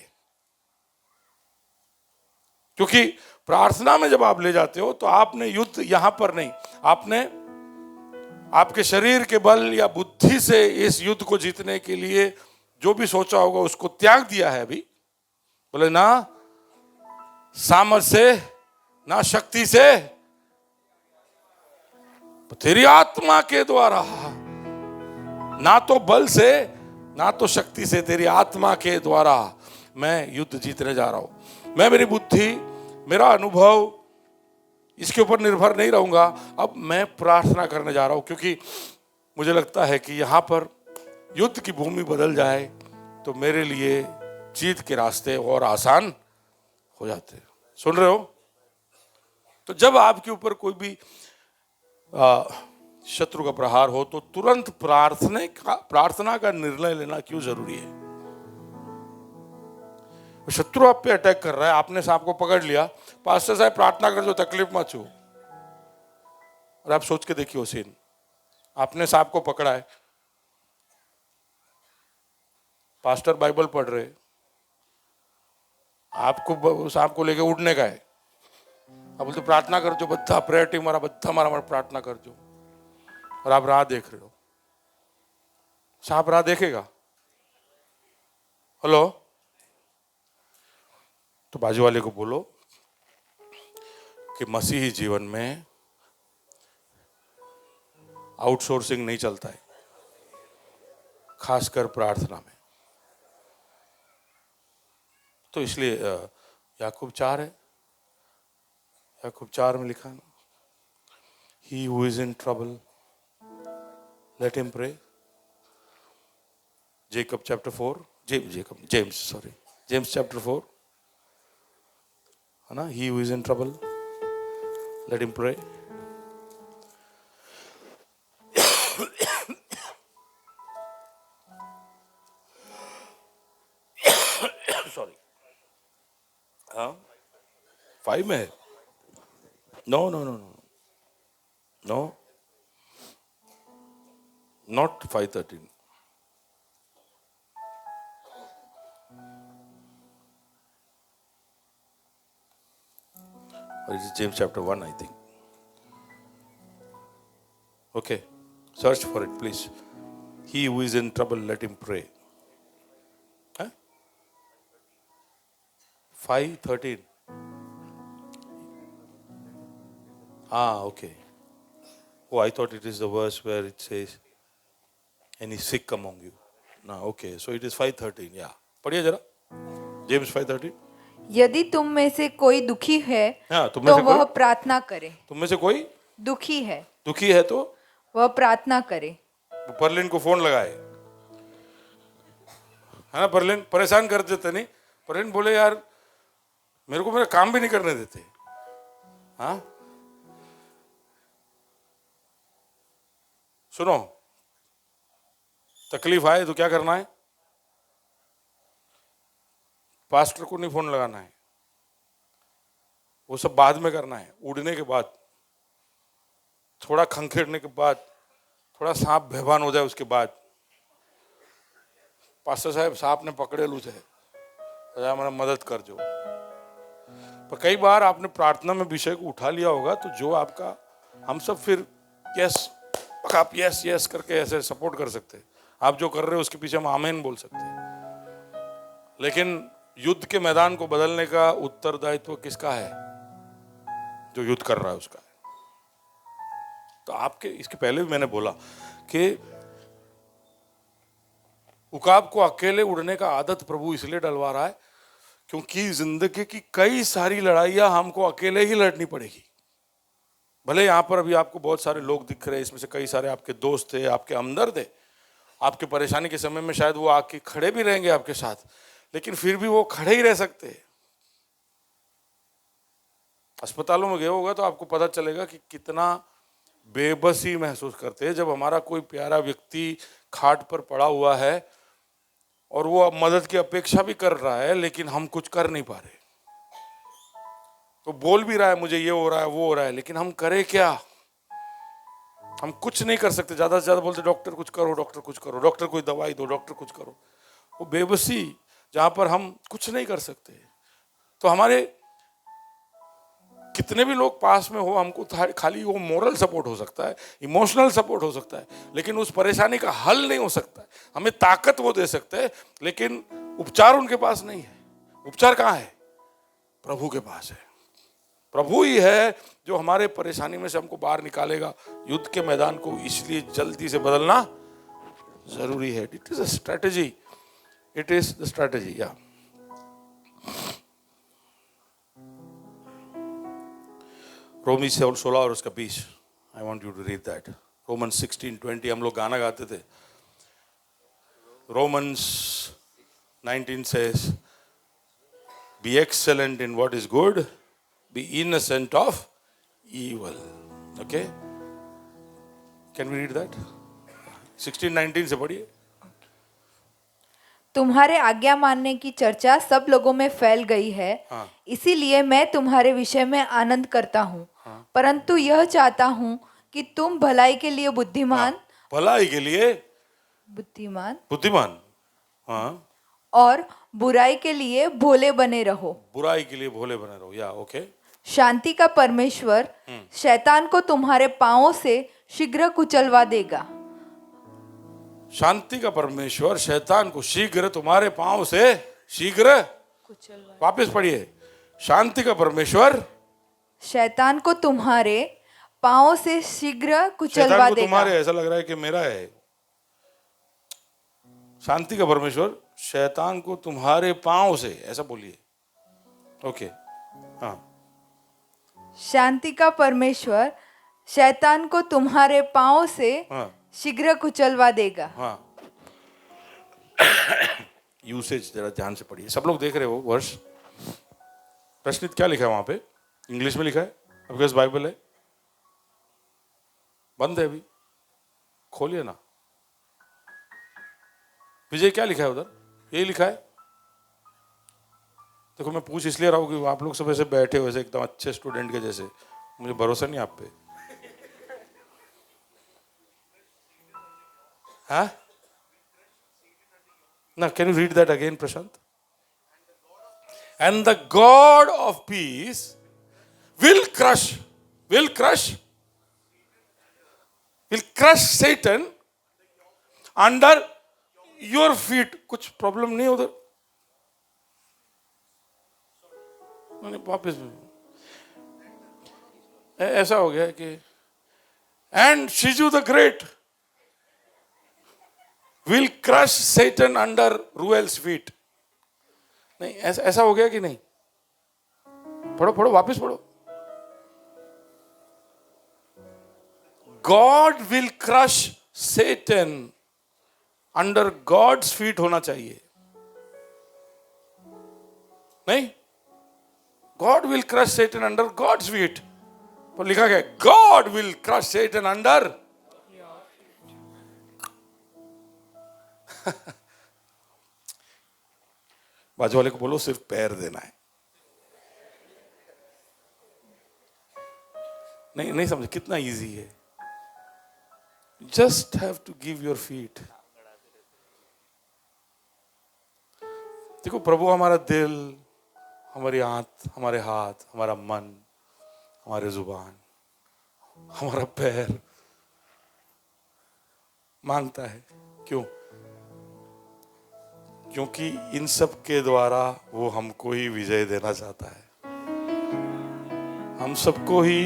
क्योंकि प्रार्थना में जब आप ले जाते हो तो आपने युद्ध यहां पर नहीं, आपने आपके शरीर के बल या बुद्धि से इस युद्ध को जीतने के लिए जो भी सोचा होगा उसको त्याग दिया है। अभी बोले ना सामर्थ से, ना शक्ति से, तेरी आत्मा के द्वारा, ना तो बल से ना तो शक्ति से, तेरी आत्मा के द्वारा मैं युद्ध जीतने जा रहा हूं। मैं मेरी बुद्धि, मेरा अनुभव, इसके ऊपर निर्भर नहीं रहूंगा। अब मैं प्रार्थना करने जा रहा हूं, क्योंकि मुझे लगता है कि यहां पर युद्ध की भूमि बदल जाए तो मेरे लिए जीत के रास्ते और आसान हो जाते। सुन रहे हो? तो जब आपके ऊपर कोई भी शत्रु का प्रहार हो तो तुरंत प्रार्थना का निर्णय लेना क्यों जरूरी है? शत्रु आप पे अटैक कर रहा है, आपने सांप को पकड़ लिया, पास्टर साहब प्रार्थना कर, जो तकलीफ मत हो। और आप सोच के देखिए वो सीन, आपने सांप को पकड़ा है, पास्टर बाइबल पढ़ रहे, आपको सांप को लेके उड़ने का है, आप बोलते प्रार्थना कर जो, बद्धा प्रेयर टीम वाला बद्धा मारा प्रार्थना कर जो, और आप राह देख रहे हो। सांप राह देखेगा? हेलो? तो बाजू वाले को बोलो कि मसीही जीवन में आउटसोर्सिंग नहीं चलता है, खासकर प्रार्थना में। तो इसलिए याकूब 4 है, याकूब 4 में लिखा है ना, he who is in trouble let him pray. Jacob chapter 4, James chapter 4 है ना, he who is in trouble let him pray। 5 में है? No no no no no, not 5:13. Or it is James chapter 1, I think. Okay, search for it, please. He who is in trouble, let him pray. Huh? 5:13. Okay. Oh, I thought it is the verse where it says, any sick among you. No, okay. So it is 5:13. Yeah. पढ़िए जरा. James 5:13. यदि तुम में से कोई दुखी है हाँ, तुम में तो से कोई? वह प्रार्थना करे। तुम में से कोई दुखी है दुखी है तो वह प्रार्थना करे। वो परलिन को फोन लगाए, है ना? परलिन परेशान कर देते नहीं? परलिन बोले यार मेरे को मेरा काम भी नहीं करने देते. हाँ, सुनो, तकलीफ आए तो क्या करना है? पास्टर को नहीं फोन लगाना है, वो सब बाद में करना है. उड़ने के बाद, थोड़ा खंखेड़ने के बाद, थोड़ा सांप बेभान हो जाए उसके बाद, पास्टर साहब सांप ने पकड़े लू है, मेरा मदद कर जो. पर कई बार आपने प्रार्थना में विषय को उठा लिया होगा तो जो आपका, हम सब फिर यस, आप यस यस करके ऐसे सपोर्ट कर सकते हैं. आप जो कर रहे हो उसके पीछे हम आमीन बोल सकते हैं. लेकिन युद्ध के मैदान को बदलने का उत्तरदायित्व किसका है? जो युद्ध कर रहा है उसका है. तो आपके, इसके पहले भी मैंने बोला कि उकाब को अकेले उड़ने का आदत प्रभु इसलिए डलवा रहा है क्योंकि जिंदगी की कई सारी लड़ाइयां हमको अकेले ही लड़नी पड़ेगी. भले यहां पर अभी आपको बहुत सारे लोग दिख रहे हैं, इसमें से कई सारे आपके दोस्त थे, आपके हमदर्द थे, आपके परेशानी के समय में शायद वो आके खड़े भी रहेंगे आपके साथ, लेकिन फिर भी वो खड़े ही रह सकते हैं. अस्पतालों में गए होगा तो आपको पता चलेगा कि कितना बेबसी महसूस करते हैं जब हमारा कोई प्यारा व्यक्ति खाट पर पड़ा हुआ है और वो मदद की अपेक्षा भी कर रहा है लेकिन हम कुछ कर नहीं पा रहे. तो बोल भी रहा है मुझे ये हो रहा है वो हो रहा है, लेकिन हम करें क्या? हम कुछ नहीं कर सकते. ज्यादा से ज्यादा बोलते डॉक्टर कुछ करो, डॉक्टर कुछ करो, डॉक्टर कोई दवाई दो, डॉक्टर कुछ करो. वो बेबसी जहां पर हम कुछ नहीं कर सकते. तो हमारे कितने भी लोग पास में हो, हमको खाली वो मोरल सपोर्ट हो सकता है, इमोशनल सपोर्ट हो सकता है, लेकिन उस परेशानी का हल नहीं हो सकता है. हमें ताकत वो दे सकते हैं लेकिन उपचार उनके पास नहीं है. उपचार कहाँ है? प्रभु के पास है. प्रभु ही है जो हमारे परेशानी में से हमको बाहर निकालेगा. युद्ध के मैदान को इसलिए जल्दी से बदलना जरूरी है. It is a strategy. It is the strategy. या रोमी 16 और उसका 20. I want you to read that. Romans 16:20. हम लोग गाना गाते थे. Romans 19 says, be excellent in what is good, be innocent of evil. Okay? Can we read that? 16:19 से पढ़िए. तुम्हारे आज्ञा मानने की चर्चा सब लोगों में फैल गई है. हाँ. इसीलिए मैं तुम्हारे विषय में आनंद करता हूँ. हाँ. परंतु यह चाहता हूँ कि तुम भलाई के लिए बुद्धिमान, भलाई के लिए बुद्धिमान, हाँ, और बुराई के लिए भोले बने रहो. बुराई के लिए भोले बने रहो. या ओके. शांति का परमेश्वर शैतान को तुम्हारे पांवों से शीघ्र कुचलवा देगा. शांति का परमेश्वर शैतान को शीघ्र तुम्हारे पांव से शीघ्र वापस पढ़िए. शांति का परमेश्वर शैतान को तुम्हारे पांवों से शीघ्र कुचलवा शैतान को देगा. तुम्हारे, ऐसा लग रहा है कि मेरा है. शांति का परमेश्वर शैतान को तुम्हारे पांव से, ऐसा बोलिए. ओके. हाँ. शांति का परमेश्वर शैतान को तुम्हारे पांव से हाँ. शीघ्र कुचलवा देगा. हाँ. यूसेज जरा ध्यान से पढ़िए. सब लोग देख रहे हो वर्ष. प्रश्नित क्या लिखा है वहां पे? इंग्लिश में लिखा है. आपके पास बाइबल है? बंद है अभी, खोलिए ना. विजय क्या लिखा है उधर? यही लिखा है. देखो मैं पूछ इसलिए रहा हूँ कि आप लोग सब ऐसे बैठे हो ऐसे एकदम अच्छे स्टूडेंट के जैसे, मुझे भरोसा नहीं आप पे। हाँ ना, can you read that again Prashant? And the God of peace will crush will crush will crush Satan under your feet। कुछ प्रॉब्लम नहीं उधर? मैंने वापस ऐसा हो गया कि एंड शिजू the great will crush Satan under Ruel's feet। नहीं ऐसा हो गया कि नहीं? पढ़ो पढ़ो वापस पढ़ो। God will crush Satan under God's feet होना चाहिए, नहीं? God will crush Satan under God's feet, पर लिखा गया God will crush Satan under बाजू वाले को बोलो सिर्फ पैर देना है। नहीं नहीं समझे कितना इजी है। Just have to give your feet। देखो प्रभु हमारा दिल, हमारी आंख, हमारे हाथ, हमारा मन, हमारे जुबान, हमारा पैर मांगता है। क्यों? क्योंकि इन सब के द्वारा वो हमको ही विजय देना चाहता है, हम सबको ही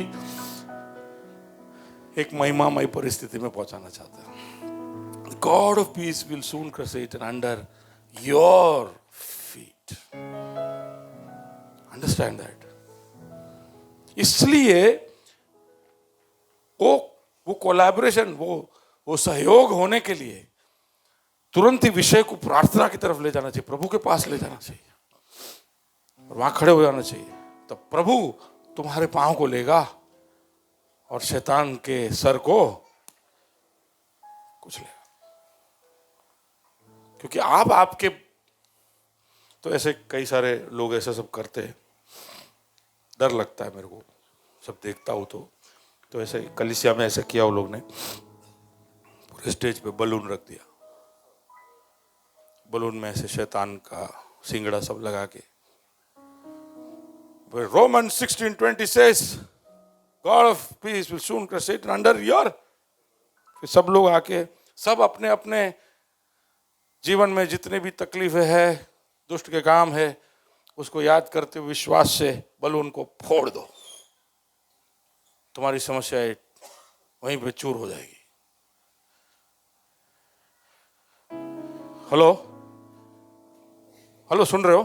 एक महिमामय परिस्थिति में पहुंचाना चाहता है। God of peace will soon crush Satan under your feet. Understand that. इसलिए वो कोलैबोरेशन, वो सहयोग होने के लिए तुरंत ही विषय को प्रार्थना की तरफ ले जाना चाहिए, प्रभु के पास ले जाना चाहिए और वहां खड़े हो जाना चाहिए। तो प्रभु तुम्हारे पांव को लेगा और शैतान के सर को कुछ लेगा। क्योंकि आपके तो ऐसे कई सारे लोग ऐसा सब करते हैं, डर लगता है मेरे को सब देखता हूं। तो ऐसे कलीसिया में ऐसा किया वो लोग ने, पूरे स्टेज पे बलून रख दिया, बलून में ऐसे शैतान का सिंगड़ा सब लगा के, Roman 16:20 says God of peace will soon crush Satan under your। फिर सब लोग आके सब अपने अपने जीवन में जितने भी तकलीफें है, दुष्ट के काम है, उसको याद करते हुए विश्वास से बलून को फोड़ दो, तुम्हारी समस्याएं वहीं पे चूर हो जाएगी। हेलो हेलो, सुन रहे हो?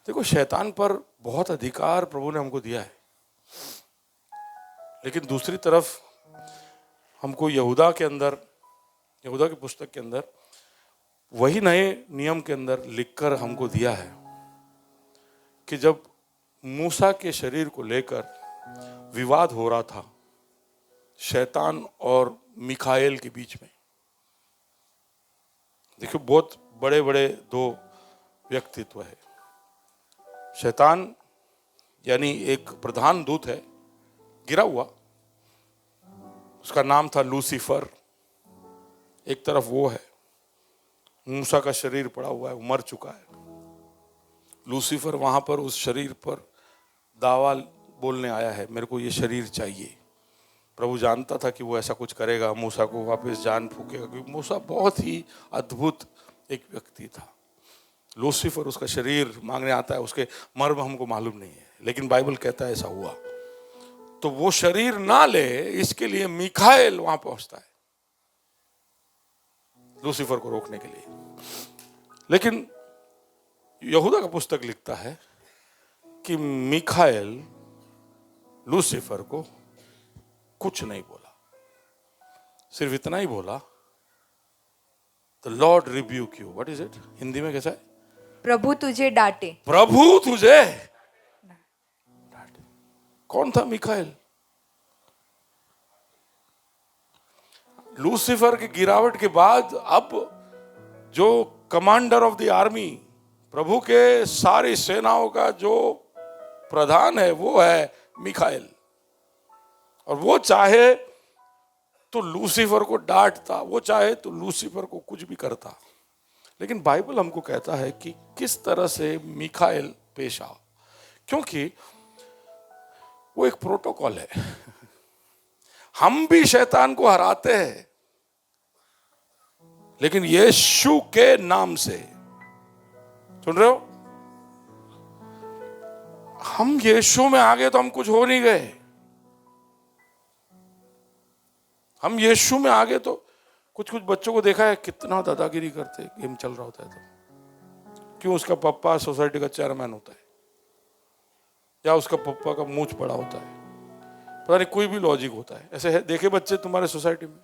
देखो शैतान पर बहुत अधिकार प्रभु ने हमको दिया है, लेकिन दूसरी तरफ हमको यहूदा की पुस्तक के अंदर वही नए नियम के अंदर लिखकर हमको दिया है कि जब मूसा के शरीर को लेकर विवाद हो रहा था शैतान और मिखाएल के बीच में, देखिए बहुत बड़े बड़े दो व्यक्तित्व है। शैतान यानी एक प्रधान दूत है, गिरा हुआ, उसका नाम था लूसीफर। एक तरफ वो है, मूसा का शरीर पड़ा हुआ है, वो मर चुका है। लूसीफर वहां पर उस शरीर पर दावा बोलने आया है, मेरे को ये शरीर चाहिए। प्रभु जानता था कि वो ऐसा कुछ करेगा, मूसा को वापस जान फूकेगा, क्योंकि मूसा बहुत ही अद्भुत एक व्यक्ति था। लूसीफर उसका शरीर मांगने आता है, उसके मर्म हमको मालूम नहीं है, लेकिन बाइबल कहता है ऐसा हुआ। तो वो शरीर ना ले इसके लिए मिखाएल वहां पहुंचता है लूसीफर को रोकने के लिए। लेकिन यहूदा का पुस्तक लिखता है कि मिखाएल लूसीफर को कुछ नहीं बोला, सिर्फ इतना ही बोला, the Lord rebuke you. What is it? Hindi में कैसा है? प्रभु तुझे डांटे। प्रभु तुझे डांटे। कौन था मिखाएल? लूसीफर की गिरावट के बाद अब जो कमांडर ऑफ द आर्मी प्रभु के सारी सेनाओं का जो प्रधान है वो है मिखाएल, और वो चाहे तो लूसीफर को डांटता, वो चाहे तो लूसीफर को कुछ भी करता। लेकिन बाइबल हमको कहता है कि किस तरह से मिखाएल पेश आओ, क्योंकि वो एक प्रोटोकॉल है। हम भी शैतान को हराते हैं, लेकिन यीशु के नाम से, सुन रहे हो, हम यीशु में आ गए तो हम कुछ हो नहीं गए। हम यीशु में आ गए तो कुछ कुछ बच्चों को देखा है कितना दादागिरी करते, गेम चल रहा होता है तो क्यों उसका पापा सोसाइटी का चेयरमैन होता है या उसका पापा का मूंछ बड़ा होता है, पता नहीं कोई भी लॉजिक होता है। ऐसे है, देखे बच्चे तुम्हारे सोसाइटी में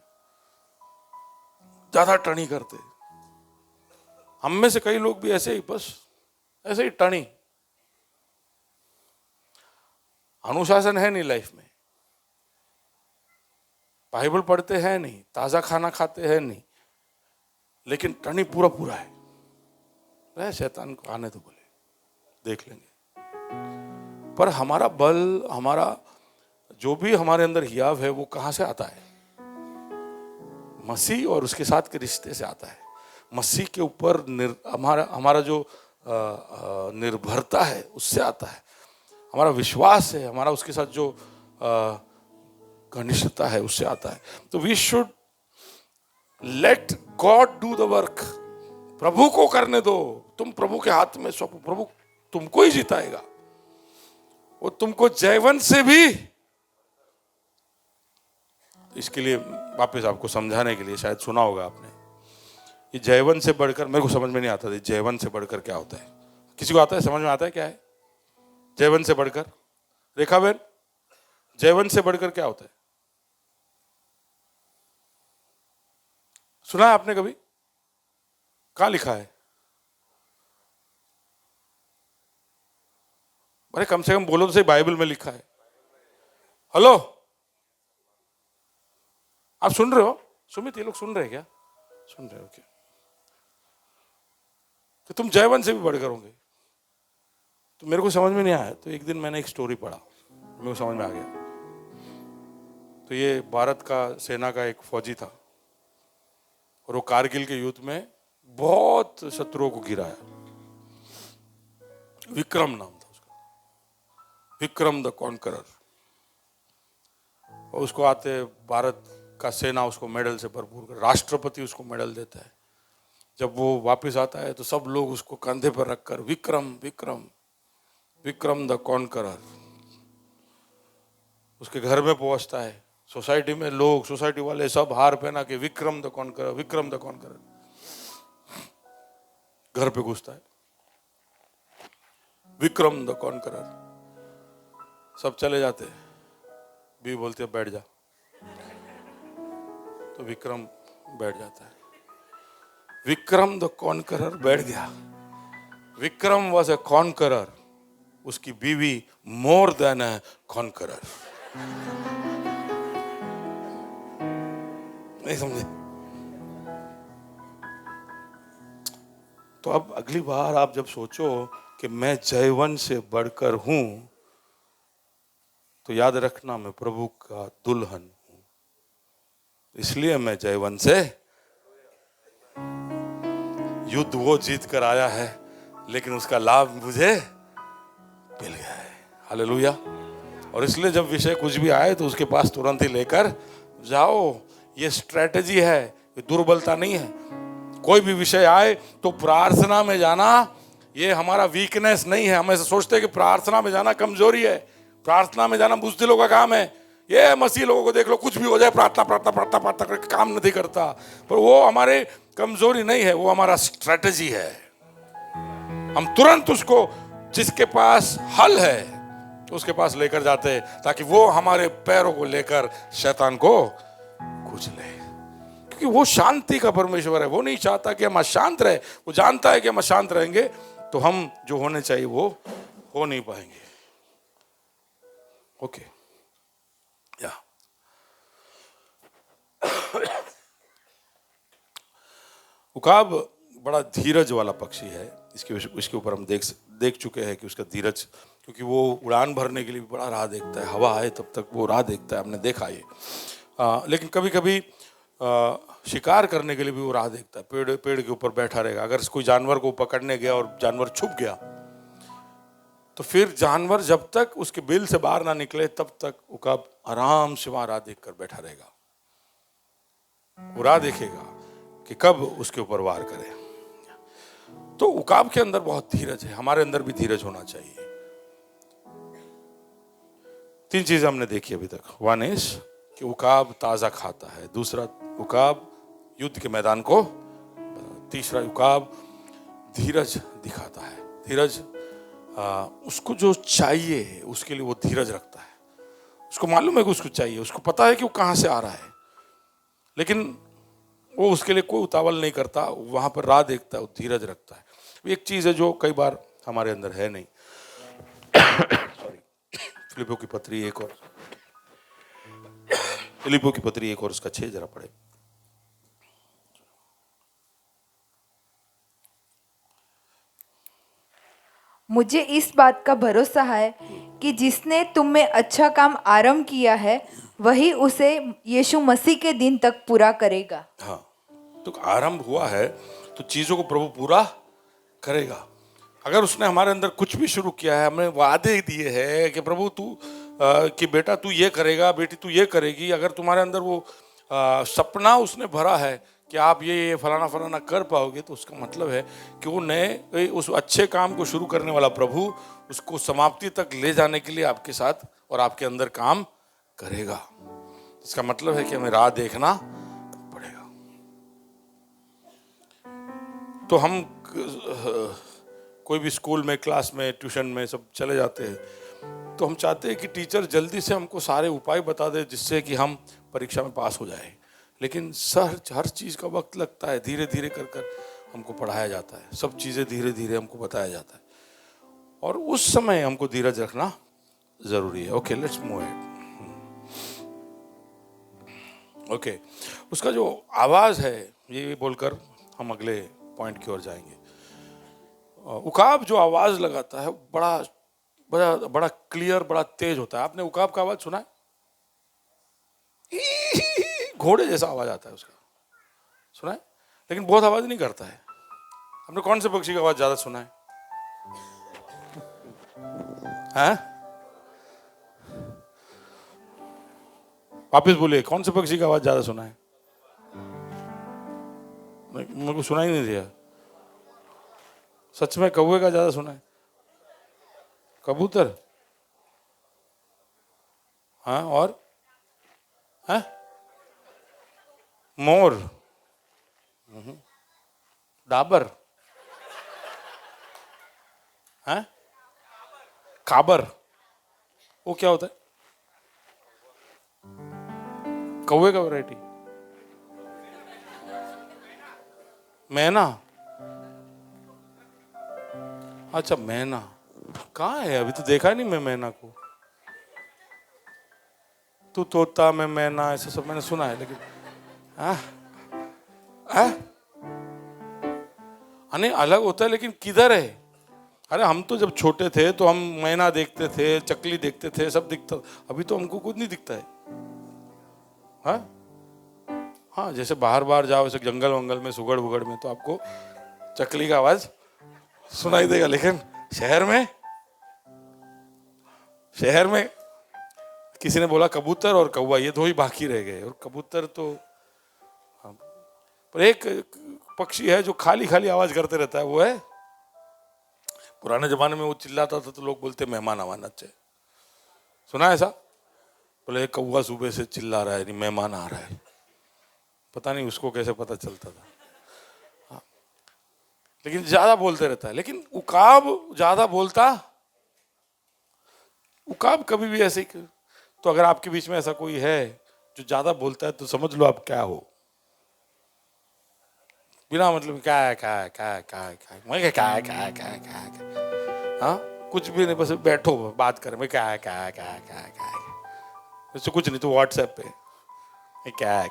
ज्यादा टनी करते। हम में से कई लोग भी ऐसे ही, बस ऐसे ही टनी, अनुशासन है नहीं लाइफ में, बाइबल पढ़ते हैं नहीं, ताजा खाना खाते हैं नहीं, लेकिन टनी पूरा पूरा है। शैतान को आने तो बोले, देख लेंगे। पर हमारा बल, हमारा जो भी हमारे अंदर हियाव है वो कहां से आता है? मसीह और उसके साथ के रिश्ते से आता है। मसीह के ऊपर हमारा जो निर्भरता है उससे आता है। हमारा विश्वास है, हमारा उसके साथ जो घनिष्ठता है उससे आता है। तो we should let God do the work. प्रभु को करने दो, तुम प्रभु के हाथ में सौंपो, प्रभु तुमको ही जिताएगा। वो तुमको जयवंत से भी, इसके लिए वापस आपको समझाने के लिए, शायद सुना होगा आपने, ये जयवंत से बढ़कर, मेरे को समझ में नहीं आता था जयवंत से बढ़कर क्या होता है। किसी को आता है, समझ में आता है क्या है जयवंत से बढ़कर? रेखा बहन, जयवंत से बढ़कर क्या होता है? सुना है आपने कभी? कहां लिखा है? अरे कम से कम बोलो तो सही, बाइबल में लिखा है। हेलो, आप सुन रहे हो? सुमित, ये लोग सुन रहे हैं क्या? सुन रहे हो क्या? तो तुम जयवंत से भी बढ़कर होंगे। तो मेरे को समझ में नहीं आया, तो एक दिन मैंने एक स्टोरी पढ़ा, मेरे को समझ में आ गया। तो ये भारत का सेना का एक फौजी था, और वो कारगिल के युद्ध में बहुत शत्रुओं को गिराया। विक्रम नाम था उसका, विक्रम द कॉन्करर। और उसको आते भारत का सेना उसको मेडल से भरपूर कर, राष्ट्रपति उसको मेडल देता है। जब वो वापस आता है तो सब लोग उसको कंधे पर रखकर विक्रम विक्रम विक्रम द कॉन्करर उसके घर में पहुंचता है। सोसाइटी में लोग, सोसाइटी वाले सब हार पहना के Vikram the conqueror, Vikram the conqueror. घर पे घुसता है, विक्रम द कॉन्करर। सब चले जाते, भी बोलते है बैठ जा, तो विक्रम बैठ जाता है। विक्रम द कॉन्करर बैठ गया। विक्रम वॉज ए कॉन्करर, उसकी बीवी मोर देन ए कॉन्करर। नहीं समझे? तो अब अगली बार आप जब सोचो कि मैं जयवंत से बढ़कर हूं, तो याद रखना मैं प्रभु का दुल्हन हूं, इसलिए मैं जयवंत से। युद्ध वो जीत कर आया है, लेकिन उसका लाभ मुझे मिल गया है। हालेलुया। और इसलिए जब विषय कुछ भी आए तो उसके पास तुरंत ही लेकर जाओ। ये स्ट्रेटेजी है, ये दुर्बलता नहीं है। कोई भी विषय आए तो प्रार्थना में जाना, ये हमारा वीकनेस नहीं है। हम ऐसे सोचते हैं कि प्रार्थना में जाना कमजोरी है। प्रार्थना में जाना बुज़दिलों का काम है। ये मसीह लोगों को देख लो, कुछ भी हो जाए प्रार्थना प्रार्थना प्रार्थना प्रार्थना करके काम नहीं करता। पर वो हमारे कमजोरी नहीं है, वो हमारा स्ट्रेटेजी है। हम तुरंत उसको, जिसके पास हल है उसके पास लेकर जाते हैं, ताकि वो हमारे पैरों को लेकर शैतान को कुचले। क्योंकि वो शांति का परमेश्वर है। वो नहीं चाहता कि हम अशांत रहे। वो जानता है कि हम अशांत रहेंगे तो हम जो होने चाहिए वो हो नहीं पाएंगे। ओके, या उकाब बड़ा धीरज वाला पक्षी है, इसके ऊपर हम देख चुके हैं कि उसका धीरज, क्योंकि वो उड़ान भरने के लिए भी बड़ा राह देखता है, हवा आए तब तक वो राह देखता है, हमने देखा ये। लेकिन कभी कभी शिकार करने के लिए भी वो राह देखता है, पेड़ के ऊपर बैठा रहेगा। अगर कोई जानवर को पकड़ने गया और जानवर छुप गया तो फिर जानवर जब तक उसके बिल से बाहर ना निकले तब तक उकाब आराम से वहां राह देख कर बैठा रहेगा। वो राह देखेगा कि कब उसके ऊपर वार करे। तो उकाब के अंदर बहुत धीरज है, हमारे अंदर भी धीरज होना चाहिए। 3 चीजें हमने देखी अभी तक। वन इज कि उकाब ताजा खाता है, दूसरा उकाब युद्ध के मैदान को, तीसरा उकाब धीरज दिखाता है। धीरज उसको जो चाहिए उसके लिए वो धीरज रखता है। उसको मालूम है कि उसको चाहिए, उसको पता है कि वो कहां से आ रहा है, लेकिन वो उसके लिए कोई उतावल नहीं करता, वहां पर राह देखता है, वो धीरज रखता है। एक चीज है जो कई बार हमारे अंदर है नहीं। सॉरी, फिलिपियों की पत्री 1 और फिलिपियों की पत्री 1 और उसका 6 जरा पढ़े। मुझे इस बात का भरोसा है कि जिसने तुम में अच्छा काम आरंभ किया है वही उसे यीशु मसीह के दिन तक पूरा करेगा। हाँ, तो आरंभ हुआ है तो चीजों को प्रभु पूरा करेगा। अगर उसने हमारे अंदर कुछ भी शुरू किया है, हमें वादे दिए हैं कि प्रभु तू कि बेटा तू ये करेगा, बेटी तू ये करेगी, अगर तुम्हारे अंदर वो सपना उसने भरा है कि आप ये फलाना फलाना कर पाओगे, तो उसका मतलब है कि वो नए उस अच्छे काम को शुरू करने वाला प्रभु उसको समाप्ति तक ले जाने के लिए आपके साथ और आपके अंदर काम करेगा। इसका मतलब है कि हमें राह देखना पड़ेगा। तो हम कोई भी स्कूल में, क्लास में, ट्यूशन में सब चले जाते हैं तो हम चाहते हैं कि टीचर जल्दी से हमको सारे उपाय बता दे जिससे कि हम परीक्षा में पास हो जाए। लेकिन हर चीज़ का वक्त लगता है, धीरे धीरे कर कर हमको पढ़ाया जाता है, सब चीज़ें धीरे धीरे हमको बताया जाता है और उस समय हमको धीरज रखना ज़रूरी है। Okay, let's move ahead. Okay, उसका जो आवाज़ है ये बोलकर हम अगले पॉइंट की ओर जाएंगे। उकाब जो आवाज़ लगाता है बड़ा बड़ा बड़ा क्लियर, बड़ा तेज होता है। आपने उकाब का आवाज़ सुना है? घोड़े जैसा आवाज आता है उसका, सुना है? लेकिन बहुत आवाज नहीं करता है। आपने कौन से पक्षी की आवाज ज्यादा सुना है? हैं? वापिस बोलिए, कौन से पक्षी की आवाज ज्यादा सुना है? मेरे को सुना ही नहीं दिया। सच में कौवे का ज्यादा सुना है? कबूतर? हाँ, और हैं? मोर? डाबर? हैं? काबर? वो क्या होता है? कौवे का वैरायटी? मैना? अच्छा, मैना कहाँ है? अभी तो देखा नहीं मैं मैना को। तू तोता, मैं मैना, ऐसा सब मैंने सुना है, लेकिन अने अलग होता है, लेकिन किधर है? अरे हम तो जब छोटे थे तो हम मैना देखते थे, चकली देखते थे, सब दिखता। अभी तो हमको कुछ नहीं दिखता है। हाँ, जैसे बाहर जाओ, ऐसे जंगल वंगल में, सुगड़ बुगड़ में, तो आपको चकली का आवाज सुनाई देगा। लेकिन शहर में किसी ने बोला कबूतर और कौवा, ये 2 ही बाकी रह गए। और कबूतर तो पर एक पक्षी है जो खाली खाली आवाज करते रहता है, वो है, पुराने जमाने में वो चिल्लाता था तो लोग बोलते मेहमान आवाज अच्छे। सुना है ऐसा? बोले कौवा सुबह से चिल्ला रहा है, नहीं मेहमान आ रहा है। पता नहीं उसको कैसे पता चलता था। हाँ। लेकिन ज्यादा बोलते रहता है। लेकिन उकाब ज्यादा बोलता, उकाब कभी भी ऐसे। तो अगर आपके बीच में ऐसा कोई है जो ज्यादा बोलता है तो समझ लो आप क्या हो। बिना मतलब हाँ, कुछ भी नहीं, बस बैठो बात करें, मैं क्या उससे कुछ नहीं, तो व्हाट्सएप पे क्या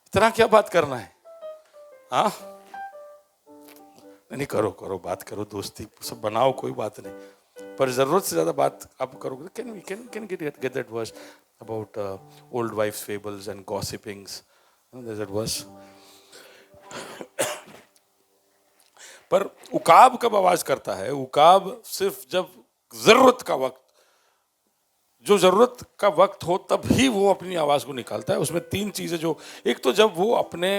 इतना क्या बात करना है? हाँ नहीं, करो करो, बात करो, दोस्ती सब बनाओ, कोई बात नहीं, पर जरूरत से ज्यादा बात आप करोगे। Can get that verse about old wives fables and gossipings, there's that verse. पर उकाब कब आवाज करता है? उकाब सिर्फ जब जरूरत का वक्त, जो जरूरत का वक्त हो तब ही वो अपनी आवाज को निकालता है। उसमें तीन चीजें जो, एक तो जब वो अपने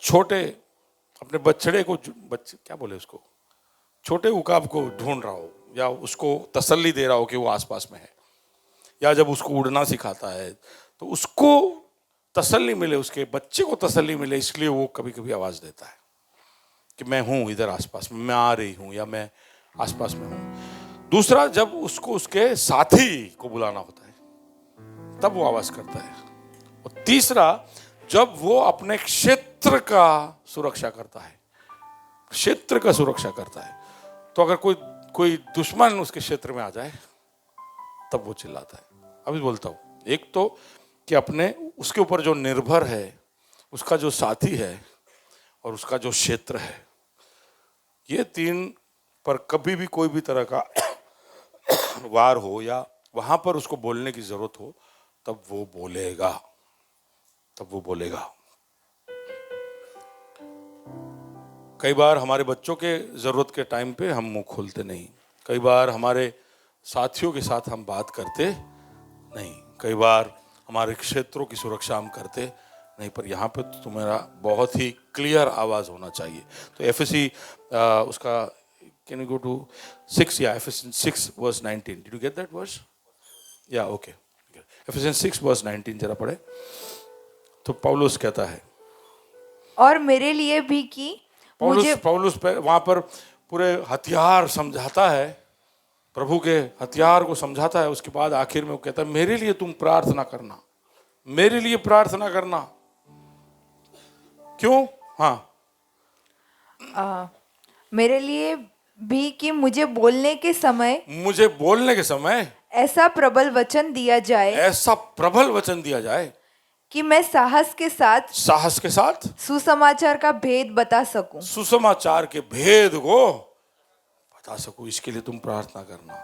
छोटे, अपने बछड़े को, बच्चे क्या बोले उसको, छोटे उकाब को ढूंढ रहा हो, या उसको तसल्ली दे रहा हो कि वो आसपास में है, या जब उसको उड़ना सिखाता है तो उसको तसल्ली मिले, उसके बच्चे को तसल्ली मिले, इसलिए वो कभी कभी आवाज देता है कि मैं हूं इधर आसपास में, मैं आ रही हूं, या मैं आसपास में हूं। दूसरा, जब उसको उसके साथी को बुलाना होता है तब वो आवाज करता है। और तीसरा, जब वो अपने क्षेत्र का सुरक्षा करता है, क्षेत्र का सुरक्षा करता है, तो अगर कोई कोई दुश्मन उसके क्षेत्र में आ जाए तब वो चिल्लाता है। अभी बोलता हूं, एक तो कि अपने, उसके ऊपर जो निर्भर है, उसका जो साथी है, और उसका जो क्षेत्र है, ये तीन पर कभी भी कोई भी तरह का वार हो या वहां पर उसको बोलने की जरूरत हो, तब वो बोलेगा, तब वो बोलेगा। कई बार हमारे बच्चों के जरूरत के टाइम पे हम मुंह खोलते नहीं, कई बार हमारे साथियों के साथ हम बात करते नहीं, कई बार हमारे क्षेत्रों की सुरक्षा हम करते नहीं, पर यहाँ पे तो तुम्हारा बहुत ही क्लियर आवाज होना चाहिए। तो एफएससी उसका, कैन यू गो टू 6, या FSC 6 verse 19, did you get that verse? या ओके, एफएससी 6 वर्स 19 जरा पढ़े। तो पौलुस कहता है, और मेरे लिए भी कि मुझे, पौलुस वहां पर पूरे हथियार समझाता है, प्रभु के हथियार को समझाता है। उसके बाद आखिर में वो कहता है, मेरे लिए तुम प्रार्थना करना, मेरे लिए प्रार्थना करना। क्यों? हाँ, मेरे लिए भी कि मुझे बोलने के समय, मुझे बोलने के समय ऐसा प्रबल वचन दिया जाए, ऐसा प्रबल वचन दिया जाए कि मैं साहस के साथ सुसमाचार का भेद बता सकूं, सुसमाचार के भेद को बता सकूं। इसके लिए तुम प्रार्थना करना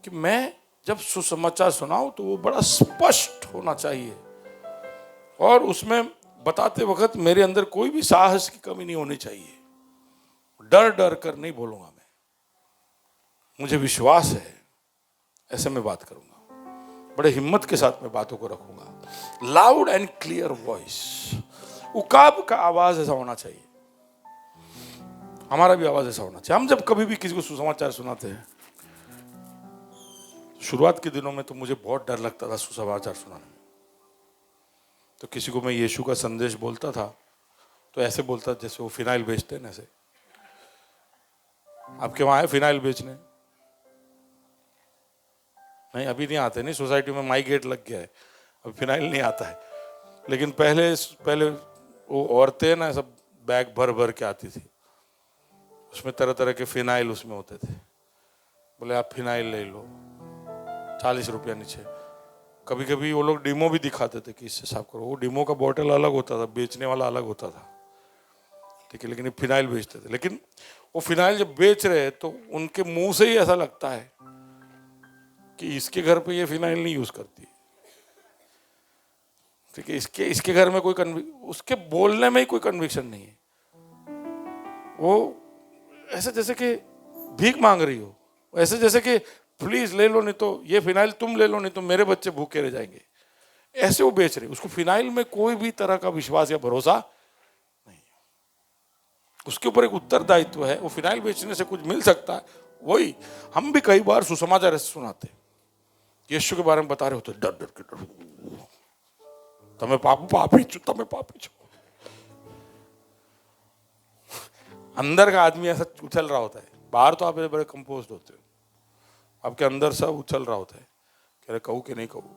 कि मैं जब सुसमाचार सुनाऊं तो वो बड़ा स्पष्ट होना चाहिए, और उसमें बताते वक्त मेरे अंदर कोई भी साहस की कमी नहीं होनी चाहिए। डर डर कर नहीं बोलूंगा मैं, मुझे विश्वास है ऐसे में बात करूंगा, बड़े हिम्मत के साथ मैं बातों को रखूंगा। लाउड एंड क्लियर वॉइस, उकाब का आवाज ऐसा होना चाहिए, हमारा भी आवाज ऐसा होना चाहिए। हम जब कभी भी किसी को सुसमाचार सुनाते हैं, शुरुआत के दिनों में तो मुझे बहुत डर लगता था सुसमाचार सुनाने में। तो किसी को मैं यीशु का संदेश बोलता था तो ऐसे बोलता जैसे वो फिनाइल बेचते हैं ना, ऐसे। आपके वहां है फिनाइल बेचने? नहीं, अभी नहीं आते, नहीं, सोसाइटी में माई गेट लग गया है, अब फिनाइल नहीं आता है। लेकिन पहले वो औरतें ना सब बैग भर भर के आती थी, उसमें तरह तरह के फिनाइल उसमें होते थे। बोले आप फिनाइल ले लो, 40 रुपया नीचे। कभी कभी वो लोग डिमो भी दिखाते थे कि इससे साफ करो, वो डिमो का बॉटल अलग होता था, बेचने वाला अलग होता था, ठीक है, लेकिन ये फिनाइल बेचते थे। लेकिन वो फिनाइल जब बेच रहे तो उनके मुंह से ही ऐसा लगता है कि इसके घर पे ये फिनाइल नहीं यूज करती, ठीक है, इसके घर में कोई उसके बोलने में ही कोई कन्विक्शन नहीं है। वो ऐसे जैसे कि भीख मांग रही हो, ऐसे जैसे कि प्लीज ले लो, नहीं तो ये फिनाइल तुम ले लो, नहीं तो मेरे बच्चे भूखे रह जाएंगे, ऐसे वो बेच रहे। उसको फिनाइल में कोई भी तरह का विश्वास या भरोसा नहीं, उसके ऊपर एक उत्तरदायित्व है। वो फिनाइल बेचने से कुछ मिल सकता है, वही हम भी कई बार सुसमाचार ऐसे सुनाते, यीशु के बारे में बता रहे होते, डर डर के, डर तमें पापी छो, तमें पापी छो। अंदर का आदमी ऐसा उछल रहा होता है, बाहर तो आप बड़े कंपोज्ड होते हो, आपके अंदर सब उछल रहा होता है, कह रहे कहूँ कि नहीं कहूँ,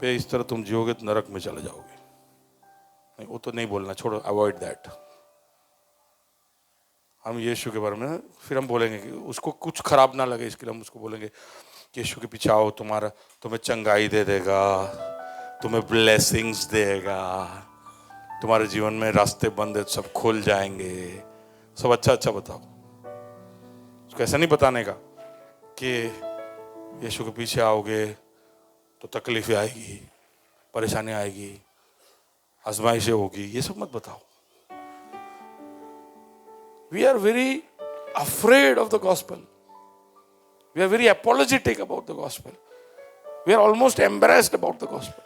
पे इस तरह तुम जियोगे तो नरक में चले जाओगे। नहीं, वो तो नहीं बोलना, छोड़ो, अवॉइड दैट। हम यीशु के बारे में फिर हम बोलेंगे कि उसको कुछ खराब ना लगे, इसके लिए हम उसको बोलेंगे कि यीशु के पीछे आओ, तुम्हें चंगाई दे देगा, तुम्हें ब्लेसिंग्स देगा, तुम्हारे जीवन में रास्ते बंद है सब खुल जाएंगे, सब अच्छा अच्छा बताओ। उसको ऐसा नहीं बताने का कि यीशु के पीछे आओगे तो तकलीफें आएगी, परेशानी आएगी, आजमाइशें होगी, ये सब मत बताओ। We are very afraid of the gospel. We are very apologetic about the gospel. We are almost embarrassed about the gospel.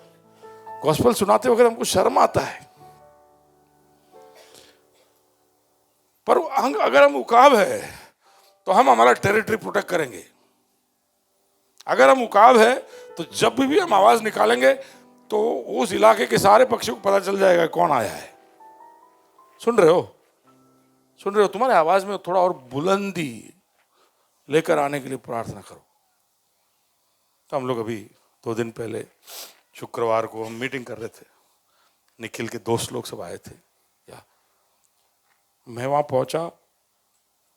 Gospel सुनाते वक्त हमको शर्म आता है। पर अगर हम उकाब है तो हम हमारा टेरिटरी प्रोटेक्ट करेंगे। अगर हम उकाब है तो जब भी हम आवाज निकालेंगे तो उस इलाके के सारे पक्षियों को पता चल जाएगा कौन आया है। सुन रहे हो? सुन रहे हो? तुम्हारे आवाज में थोड़ा और बुलंदी लेकर आने के लिए प्रार्थना करो। तो हम लोग अभी 2 दिन पहले शुक्रवार को हम मीटिंग कर रहे थे, निखिल के दोस्त लोग सब आए थे। या मैं वहां पहुंचा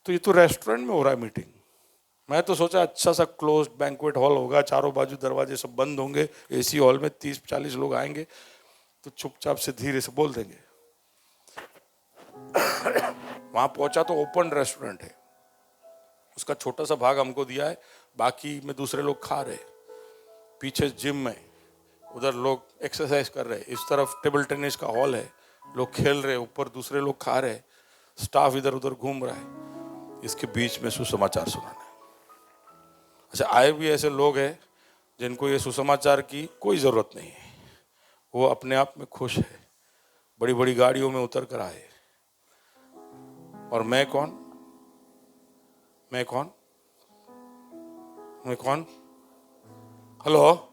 तो ये तो रेस्टोरेंट में हो रहा है मीटिंग। मैं तो सोचा अच्छा सा क्लोज्ड बैंक्वेट हॉल होगा, चारों बाजू दरवाजे सब बंद होंगे, एसी हॉल में 30-40 लोग आएंगे तो चुपचाप से धीरे से बोल देंगे। वहां पहुंचा तो ओपन रेस्टोरेंट है, उसका छोटा सा भाग हमको दिया है, बाकी में दूसरे लोग खा रहे। पीछे जिम है, उधर लोग एक्सरसाइज कर रहे, इस तरफ टेबल टेनिस का हॉल है, लोग खेल रहे, ऊपर दूसरे लोग खा रहे, स्टाफ इधर उधर घूम रहा है। इसके बीच में सुसमाचार सुनाना है। अच्छा, आए भी ऐसे लोग हैं जिनको ये सुसमाचार की कोई जरूरत नहीं है, वो अपने आप में खुश है, बड़ी बड़ी गाड़ियों में उतर कर आए। और मैं कौन? मैं कौन? मैं कौन? हेलो?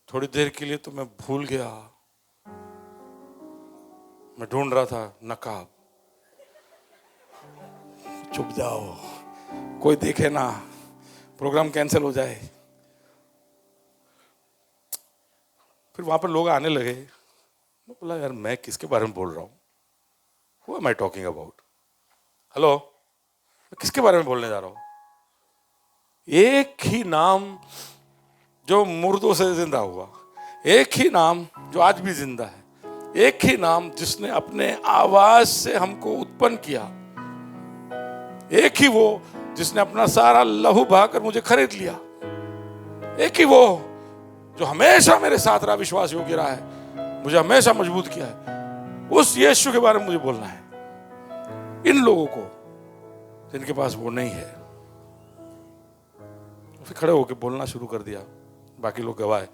थोड़ी देर के लिए तो मैं भूल गया, मैं ढूंढ रहा था नकाब। चुप जाओ, कोई देखे ना, प्रोग्राम कैंसिल हो जाए। फिर वहां पर लोग आने लगे। मैं बोला यार मैं किसके बारे में बोल रहा हूँ? Who am I talking about? Hello, मैं किसके बारे में बोलने जा रहा हूँ? एक ही नाम जो मुर्दों से जिंदा हुआ, एक ही नाम जो आज भी जिंदा है, एक ही नाम जिसने अपने आवाज से हमको उत्पन्न किया, एक ही वो जिसने अपना सारा लहू बहाकर मुझे खरीद लिया, एक ही वो जो हमेशा मेरे साथ रहा, विश्वास योग्य रहा है, मुझे हमेशा मजबूत किया है। उस यीशु के बारे में मुझे बोलना है। इन लोगों को जिनके पास वो नहीं है, फिर खड़े होकर बोलना शुरू कर दिया। बाकी लोग गवाह है।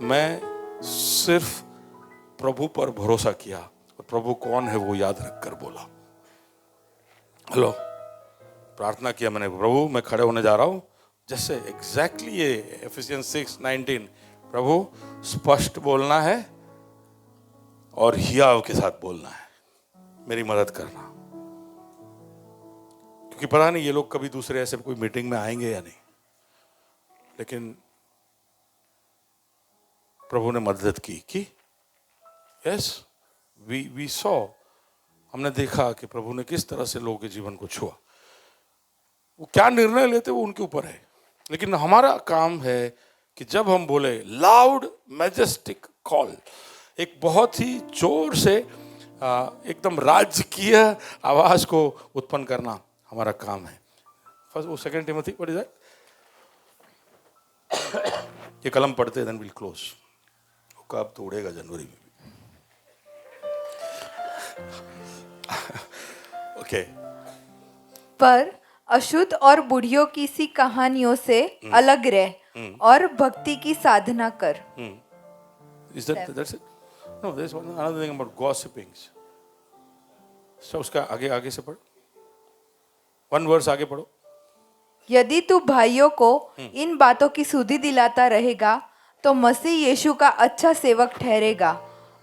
मैं सिर्फ प्रभु पर भरोसा किया और प्रभु कौन है वो याद रखकर बोला। हेलो, प्रार्थना किया मैंने, प्रभु मैं खड़े होने जा रहा हूं, जैसे एग्जैक्टली ये एफिसियंस 6:19, प्रभु स्पष्ट बोलना है और हियाव के साथ बोलना है, मेरी मदद करना। क्योंकि पता नहीं ये लोग कभी दूसरे ऐसे कोई मीटिंग में आएंगे या नहीं, लेकिन प्रभु ने मदद की। यस, वी सॉ, हमने देखा कि प्रभु ने किस तरह से लोगों के जीवन को छुआ। वो क्या निर्णय लेते वो उनके ऊपर है, लेकिन हमारा काम है कि जब हम बोले लाउड मैजेस्टिक कॉल, एक बहुत ही जोर से एकदम राजकीय आवाज को उत्पन्न करना हमारा काम है। फर्स्ट वो 2 टिमोथी, व्हाट इज दैट? ये कलम पढ़ते देन विल क्लोज। कब तो उड़ेगा जनवरी में भी। ओके। पर अशुद्ध और बुढ़ियों की सी कहानियों से अलग रह और भक्ति की साधना कर। Is that's it? No, there's one another thing about gossipings. So उसका आगे से पढ़ो, 1 वर्स आगे पढ़ो। यदि तू भाइयों को इन बातों की सुधि दिलाता रहेगा तो मसीह यीशु का अच्छा सेवक ठहरेगा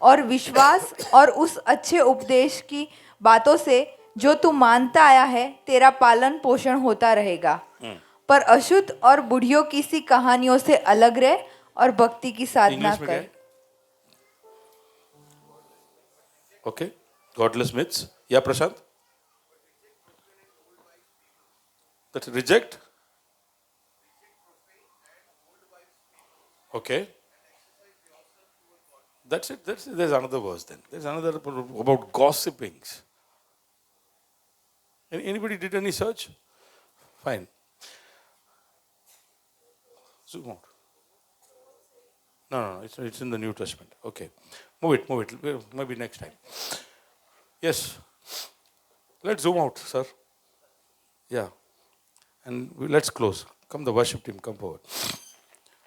और विश्वास और उस अच्छे उपदेश की बातों से जो तू मानता आया है तेरा पालन पोषण होता रहेगा। पर अशुद्ध और बुढ़ियों की सी कहानियों से अलग रह और भक्ति की साधना कर। ओके, गॉडलेस मिथ्स या प्रशांत? That reject? Okay. That's it. There's another verse then. There's another about gossipings. Anybody did any search? Fine. Zoom out. No, it's in the New Testament. Okay. Move it. Maybe next time. Yes. Let's zoom out, sir. Yeah. And let's close. Come, the worship team, come forward.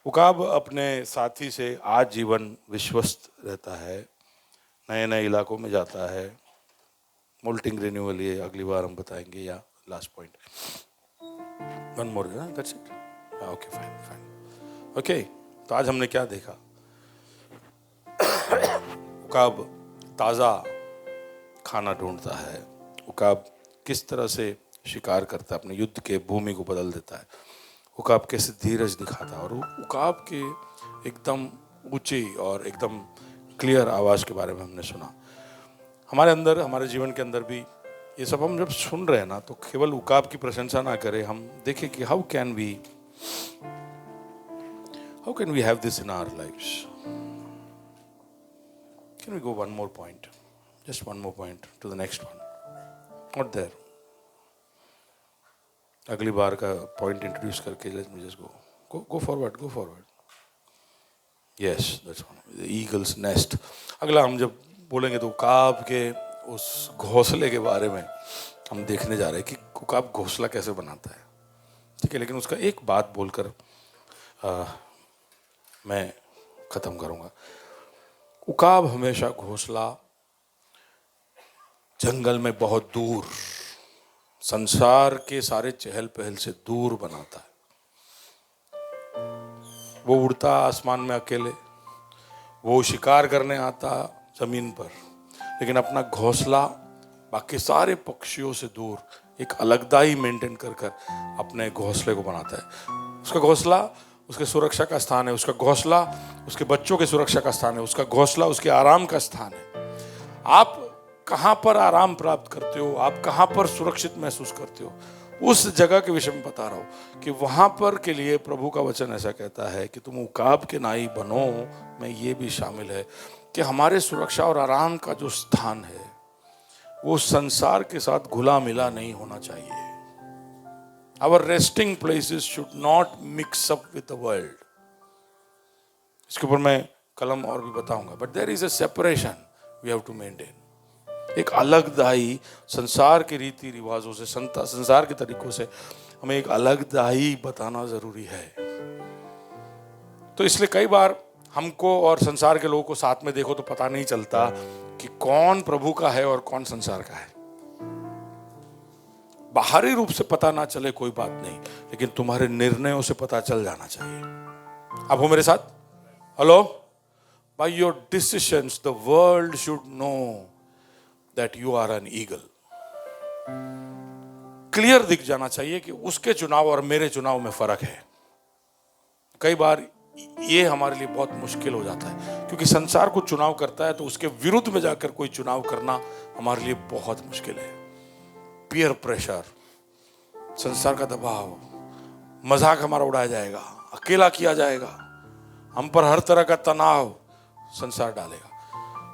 उकाब अपने साथी से आजीवन विश्वस्त रहता है, नए नए इलाकों में जाता है. मोल्टिंग रिन्यूअल ये अगली बार हम बताएंगे. या last point. One more. That's it. Okay fine. Okay, तो आज हमने क्या देखा? उकाब ताज़ा खाना ढूंढता है. उकाब किस तरह से शिकार करता है, अपने युद्ध के भूमि को बदल देता है. उकाब कैसे धीरज दिखाता है. और उकाब के एकदम ऊंची और एकदम क्लियर आवाज़ के बारे में हमने सुना. हमारे अंदर, हमारे जीवन के अंदर भी ये सब हम जब सुन रहे हैं ना, तो केवल उकाब की प्रशंसा ना करें, हम देखें कि how can we have this in our lives. Can we go one more point, just one more point to the next one. Not there. अगली बार का पॉइंट इंट्रोड्यूस करके let's me just go forward. Yes, that's one. Eagle's nest. अगला हम जब बोलेंगे तो उकाब के उस घोंसले के बारे में हम देखने जा रहे हैं कि उकाब घोंसला कैसे बनाता है. ठीक है, लेकिन उसका एक बात बोलकर मैं खत्म करूंगा. उकाब हमेशा घोंसला जंगल में बहुत दूर, संसार के सारे चहल पहल से दूर बनाता है. वो उड़ता आसमान में अकेले, वो शिकार करने आता जमीन पर, लेकिन अपना घोंसला बाकी सारे पक्षियों से दूर एक अलगदाई मेंटेन कर अपने घोंसले को बनाता है. उसका घोंसला उसके सुरक्षा का स्थान है. उसका घोंसला उसके बच्चों के सुरक्षा का स्थान है. उसका घोंसला उसके आराम का स्थान है. आप कहाँ पर आराम प्राप्त करते हो, आप कहाँ पर सुरक्षित महसूस करते हो, उस जगह के विषय में बता रहा हूँ कि वहाँ पर के लिए प्रभु का वचन ऐसा कहता है कि तुम उकाब के नाई बनो. में ये भी शामिल है कि हमारे सुरक्षा और आराम का जो स्थान है वो संसार के साथ घुला मिला नहीं होना चाहिए. Our resting places should not mix up with the world. इसके ऊपर मैं कलम और भी बताऊंगा. But there is a separation we have to maintain. एक अलगदाई संसार के रीति रिवाजों से, संसार के तरीकों से हमें एक अलगदाई बताना जरूरी है. तो इसलिए कई बार हमको और संसार के लोगों को साथ में देखो तो पता नहीं चलता कि कौन प्रभु का है और कौन संसार का है. बाहरी रूप से पता ना चले कोई बात नहीं, लेकिन तुम्हारे निर्णयों से पता चल जाना चाहिए. आप हो मेरे साथ? Hello. By your decisions the world should know that you are an eagle. Clear दिख जाना चाहिए कि उसके चुनाव और मेरे चुनाव में फर्क है. कई बार ये हमारे लिए बहुत मुश्किल हो जाता है, क्योंकि संसार को चुनाव करता है तो उसके विरुद्ध में जाकर कोई चुनाव करना हमारे लिए बहुत मुश्किल है. पीयर प्रेशर, संसार का दबाव, मजाक हमारा उड़ाया जाएगा, अकेला किया जाएगा, हम पर हर तरह का तनाव संसार डालेगा.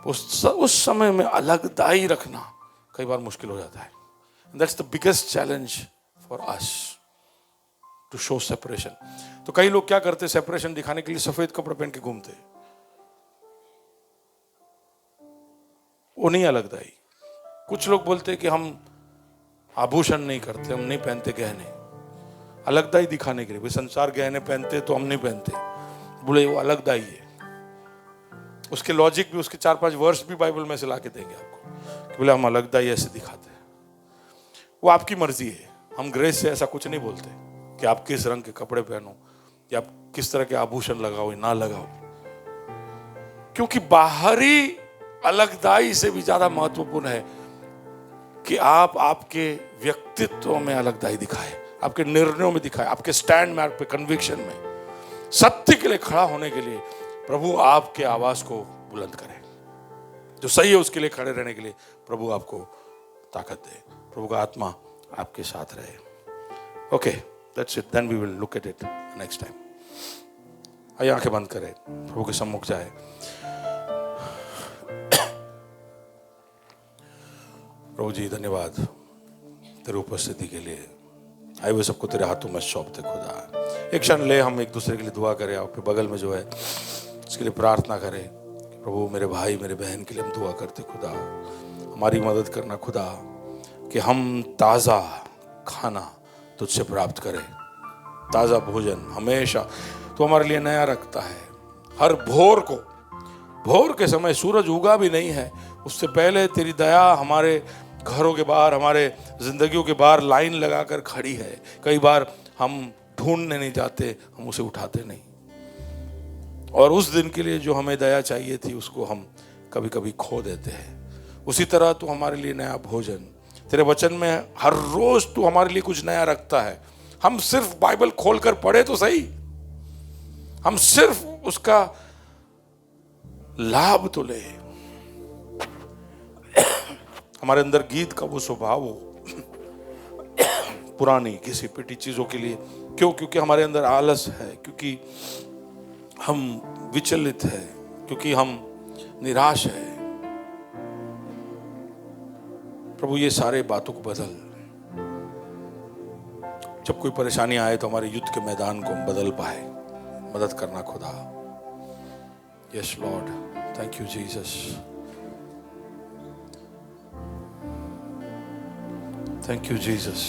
उस समय में अलगदाई रखना कई बार मुश्किल हो जाता है. That's the biggest challenge for us to show separation. तो कई लोग क्या करते, सेपरेशन दिखाने के लिए सफेद कपड़े पहन के घूमते. वो नहीं अलगदाई. कुछ लोग बोलते कि हम आभूषण नहीं करते, हम नहीं पहनते गहने, अलगदाई दिखाने के लिए. भाई संसार गहने पहनते तो हम नहीं पहनते, बोले वो अलगदाई है. उसके लॉजिक भी, उसके 4-5 वर्स भी बाइबल में से ला के देंगे आपको कि बोले हम अलगदाई ऐसे दिखाते हैं. वो आपकी मर्जी है. हम ग्रेस से ऐसा कुछ नहीं बोलते कि आप किस रंग के कपड़े पहनो या आप किस तरह के आभूषण लगाओ या ना लगाओ, क्योंकि बाहरी अलगदाई से भी ज्यादा महत्वपूर्ण है कि आप आपके व्यक्तित्व में अलगदाई दिखाए, आपके निर्णयों में दिखाए, आपके स्टैंड में, आपके कन्विक्शन में. सत्य के लिए खड़ा होने के लिए प्रभु आपके आवाज को बुलंद करे. जो सही है उसके लिए खड़े रहने के लिए प्रभु आपको ताकत दे. प्रभु का आत्मा आपके साथ रहे. Okay, that's it. Then we will look at it next time. आइए आंखें बंद करें, प्रभु के सम्मुख जाए. प्रभु जी धन्यवाद तेरे उपस्थिति के लिए। आए हुए सबको तेरे हाथों में सौंपते खुदा। एक क्षण ले हम एक दूसरे के लिए दुआ करें। आपके बगल में जो है उसके लिए प्रार्थना करें। प्रभु मेरे भाई मेरे बहन के लिए हम दुआ करते खुदा, हमारी मदद करना खुदा कि हम ताज़ा खाना तुझसे प्राप्त करें। ताज़ा भोजन हमेशा तो हमारे लिए नया रखता है। हर भोर के समय सूरज उगा भी नहीं है उससे पहले तेरी दया हमारे घरों के बाहर, हमारे जिंदगियों के बाहर लाइन लगाकर खड़ी है। कई बार हम ढूंढने नहीं जाते, हम उसे उठाते नहीं, और उस दिन के लिए जो हमें दया चाहिए थी उसको हम कभी कभी खो देते हैं। उसी तरह तू हमारे लिए नया भोजन, तेरे वचन में हर रोज तू हमारे लिए कुछ नया रखता है। हम सिर्फ बाइबल खोलकर पढ़े तो सही, हम सिर्फ उसका लाभ तो ले। हमारे अंदर गीत का वो स्वभाव हो पुरानी किसी पिटी चीजों के लिए, क्योंकि हमारे अंदर आलस है, क्योंकि हम विचलित है, क्योंकि हम निराश है। प्रभु ये सारे बातों को बदल। जब कोई परेशानी आए तो हमारे युद्ध के मैदान को हम बदल पाए। मदद करना खुदा। Yes Lord, thank you Jesus, thank you Jesus,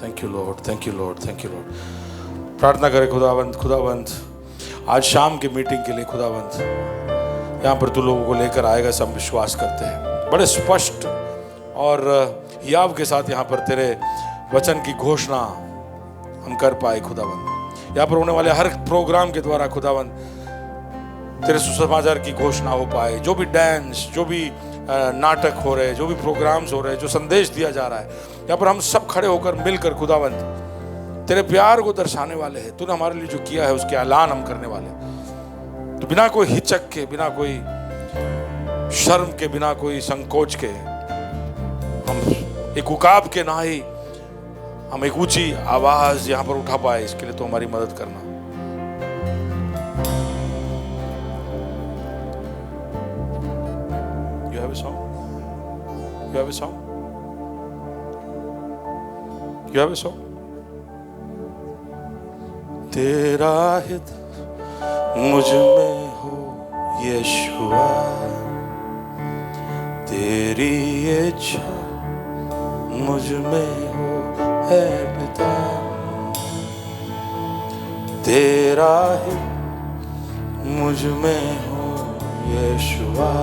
thank you Lord, thank you Lord, thank you Lord. प्रार्थना करें खुदावंत आज शाम की मीटिंग के लिए खुदावंत, यहाँ पर तू लोगों को लेकर आएगा, सब विश्वास करते हैं। बड़े स्पष्ट और हियाव के साथ यहाँ पर तेरे वचन की घोषणा हम कर पाए खुदावंत। यहाँ पर होने वाले हर प्रोग्राम के द्वारा खुदावंत तेरे सुसमाचार की घोषणा हो पाए। जो भी डांस, जो भी नाटक हो रहे, जो भी प्रोग्राम्स हो रहे, जो संदेश दिया जा रहा है, यहाँ पर हम सब खड़े होकर मिलकर खुदावंत तेरे प्यार को दर्शाने वाले हैं। तूने हमारे लिए जो किया है उसके ऐलान हम करने वाले हैं। तो बिना कोई हिचक के, बिना कोई शर्म के, बिना कोई संकोच के, हम एक उकाब के ना ही हम एक ऊंची आवाज यहाँ पर उठा पाए, इसके लिए तो हमारी मदद करना। You have a song? You have a song? You have a song? तेरा हित मुझ में हो यीशुआ, तेरी इच्छा मुझ में हो है पिता। तेरा हित मुझ में हो यीशुआ,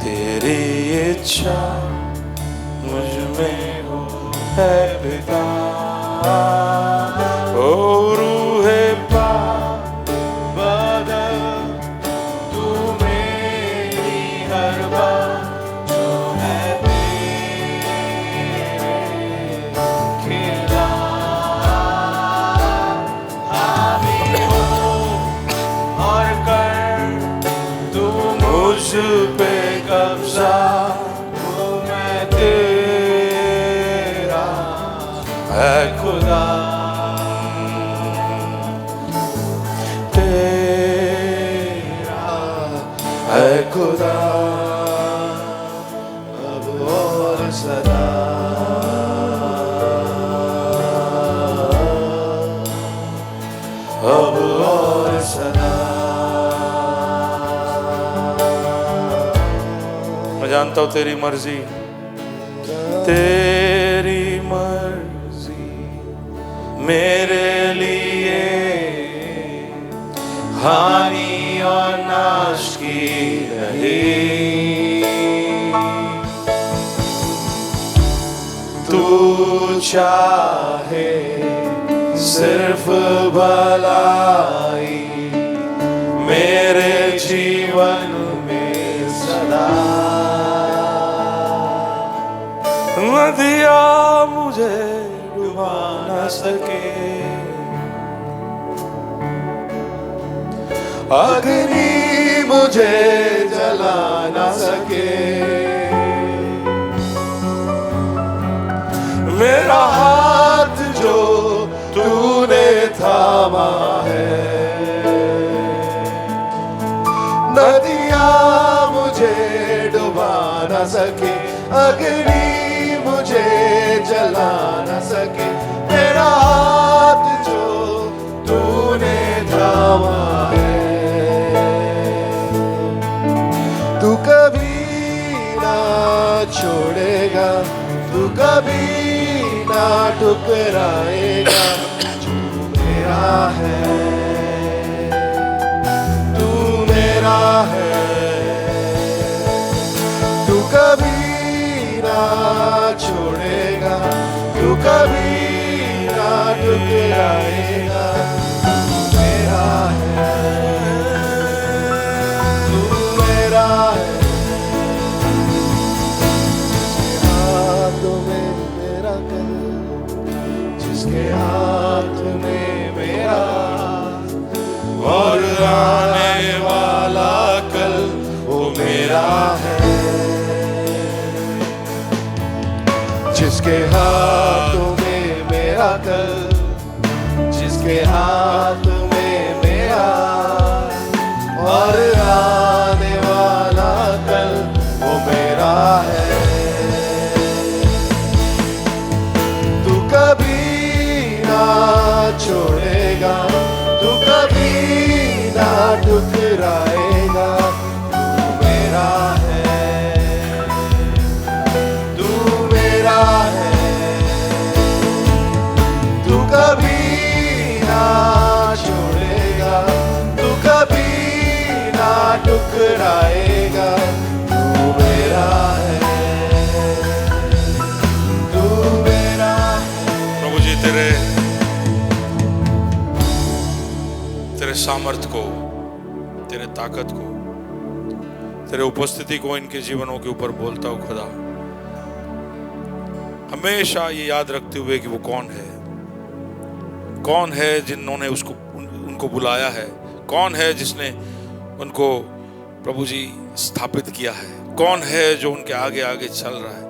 तेरी इच्छा मुझ में हो है पिता। ओ रूहे पाक बदल तू मेरी हर बात जो है तेरे खिला। हावी हो और कर तू मुझ पे कब्जा, तो मैं तेरा है खुदा। है खुदा अब और सदा। अब और सदा। मैं जानता हूँ तेरी मर्जी, तेरी मर्जी मेरे लिए हानि और नाश की नहीं। तू चाहे सिर्फ भलाई मेरे जीवन में सदा। नदियाँ मुझे डुबा न सके, अग्नि मुझे जला न सके। मेरा हाथ जो तूने थामा है, नदियाँ मुझे न सके, अग्नि मुझे जला न सके, मेरा हाथ जो तूने थामा है, तू कभी ना छोड़ेगा, तू कभी ना ठुकराएगा, जो मेरा है, तू मेरा है, तू कभी ना छोड़ेगा, तू कभी ना ठुकराएगा, तू मेरा है, तू मेरा है, जिसके हाथ में मेरा और आने वाला कल वो मेरा है, जिसके हाथों में मेरा कल, जिसके हाथ में मेरा और आने वाला कल वो मेरा है, तू कभी ना छोड़ेगा, तू कभी ना ठुकराएगा, तू मेरा है, तू मेरा है, तू कभी ना छोड़ेगा, तू कभी ना ठुकराएगा, तू मेरा है, तू मेरा है। प्रभु जी तेरे सामर्थ को, तेरे ताकत को, तेरे उपस्थिति को इनके जीवनों के ऊपर बोलता हूं खुदा, हमेशा ये याद रखते हुए कि वो कौन है जिन्होंने उनको बुलाया है, कौन है जिसने उनको प्रभु जी स्थापित किया है, कौन है जो उनके आगे आगे चल रहा है,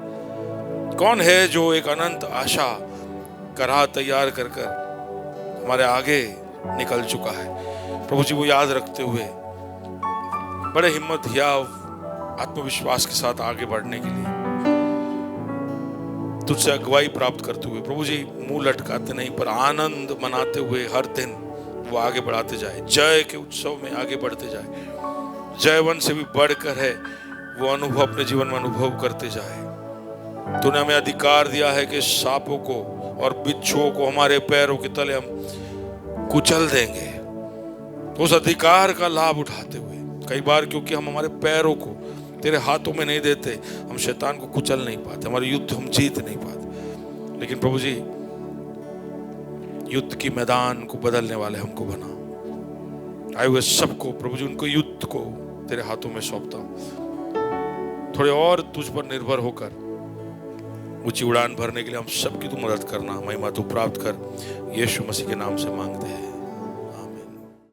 कौन है जो एक अनंत आशा का राह तैयार कर कर हमारे आगे निकल चुका है। प्रभु जी वो याद रखते हुए बड़े हिम्मत या आत्मविश्वास के साथ आगे बढ़ने के लिए तुझसे अगुवाई प्राप्त करते हुए प्रभु जी मुंह लटकाते नहीं पर आनंद मनाते हुए हर दिन वो आगे बढ़ाते जाए, जय के उत्सव में आगे बढ़ते जाए, जयवन से भी बढ़कर है वो अनुभव अपने जीवन में अनुभव करते जाए। तूने हमें अधिकार दिया है कि सांपों को और बिच्छुओं को हमारे पैरों के तले हम कुचल देंगे। तो उस अधिकार का लाभ उठाते हुए कई बार क्योंकि हम हमारे पैरों को तेरे हाथों में नहीं देते, हम शैतान को कुचल नहीं पाते, हमारे युद्ध हम जीत नहीं पाते। लेकिन प्रभु जी युद्ध की मैदान को बदलने वाले हमको बना। आए हुए सबको प्रभु जी उनको युद्ध को तेरे हाथों में सौंपता हूं। थोड़े और तुझ पर निर्भर होकर ऊंची उड़ान भरने के लिए हम सबकी तू मदद करना। महिमा तू प्राप्त कर, यीशु मसीह के नाम से मांगते हैं।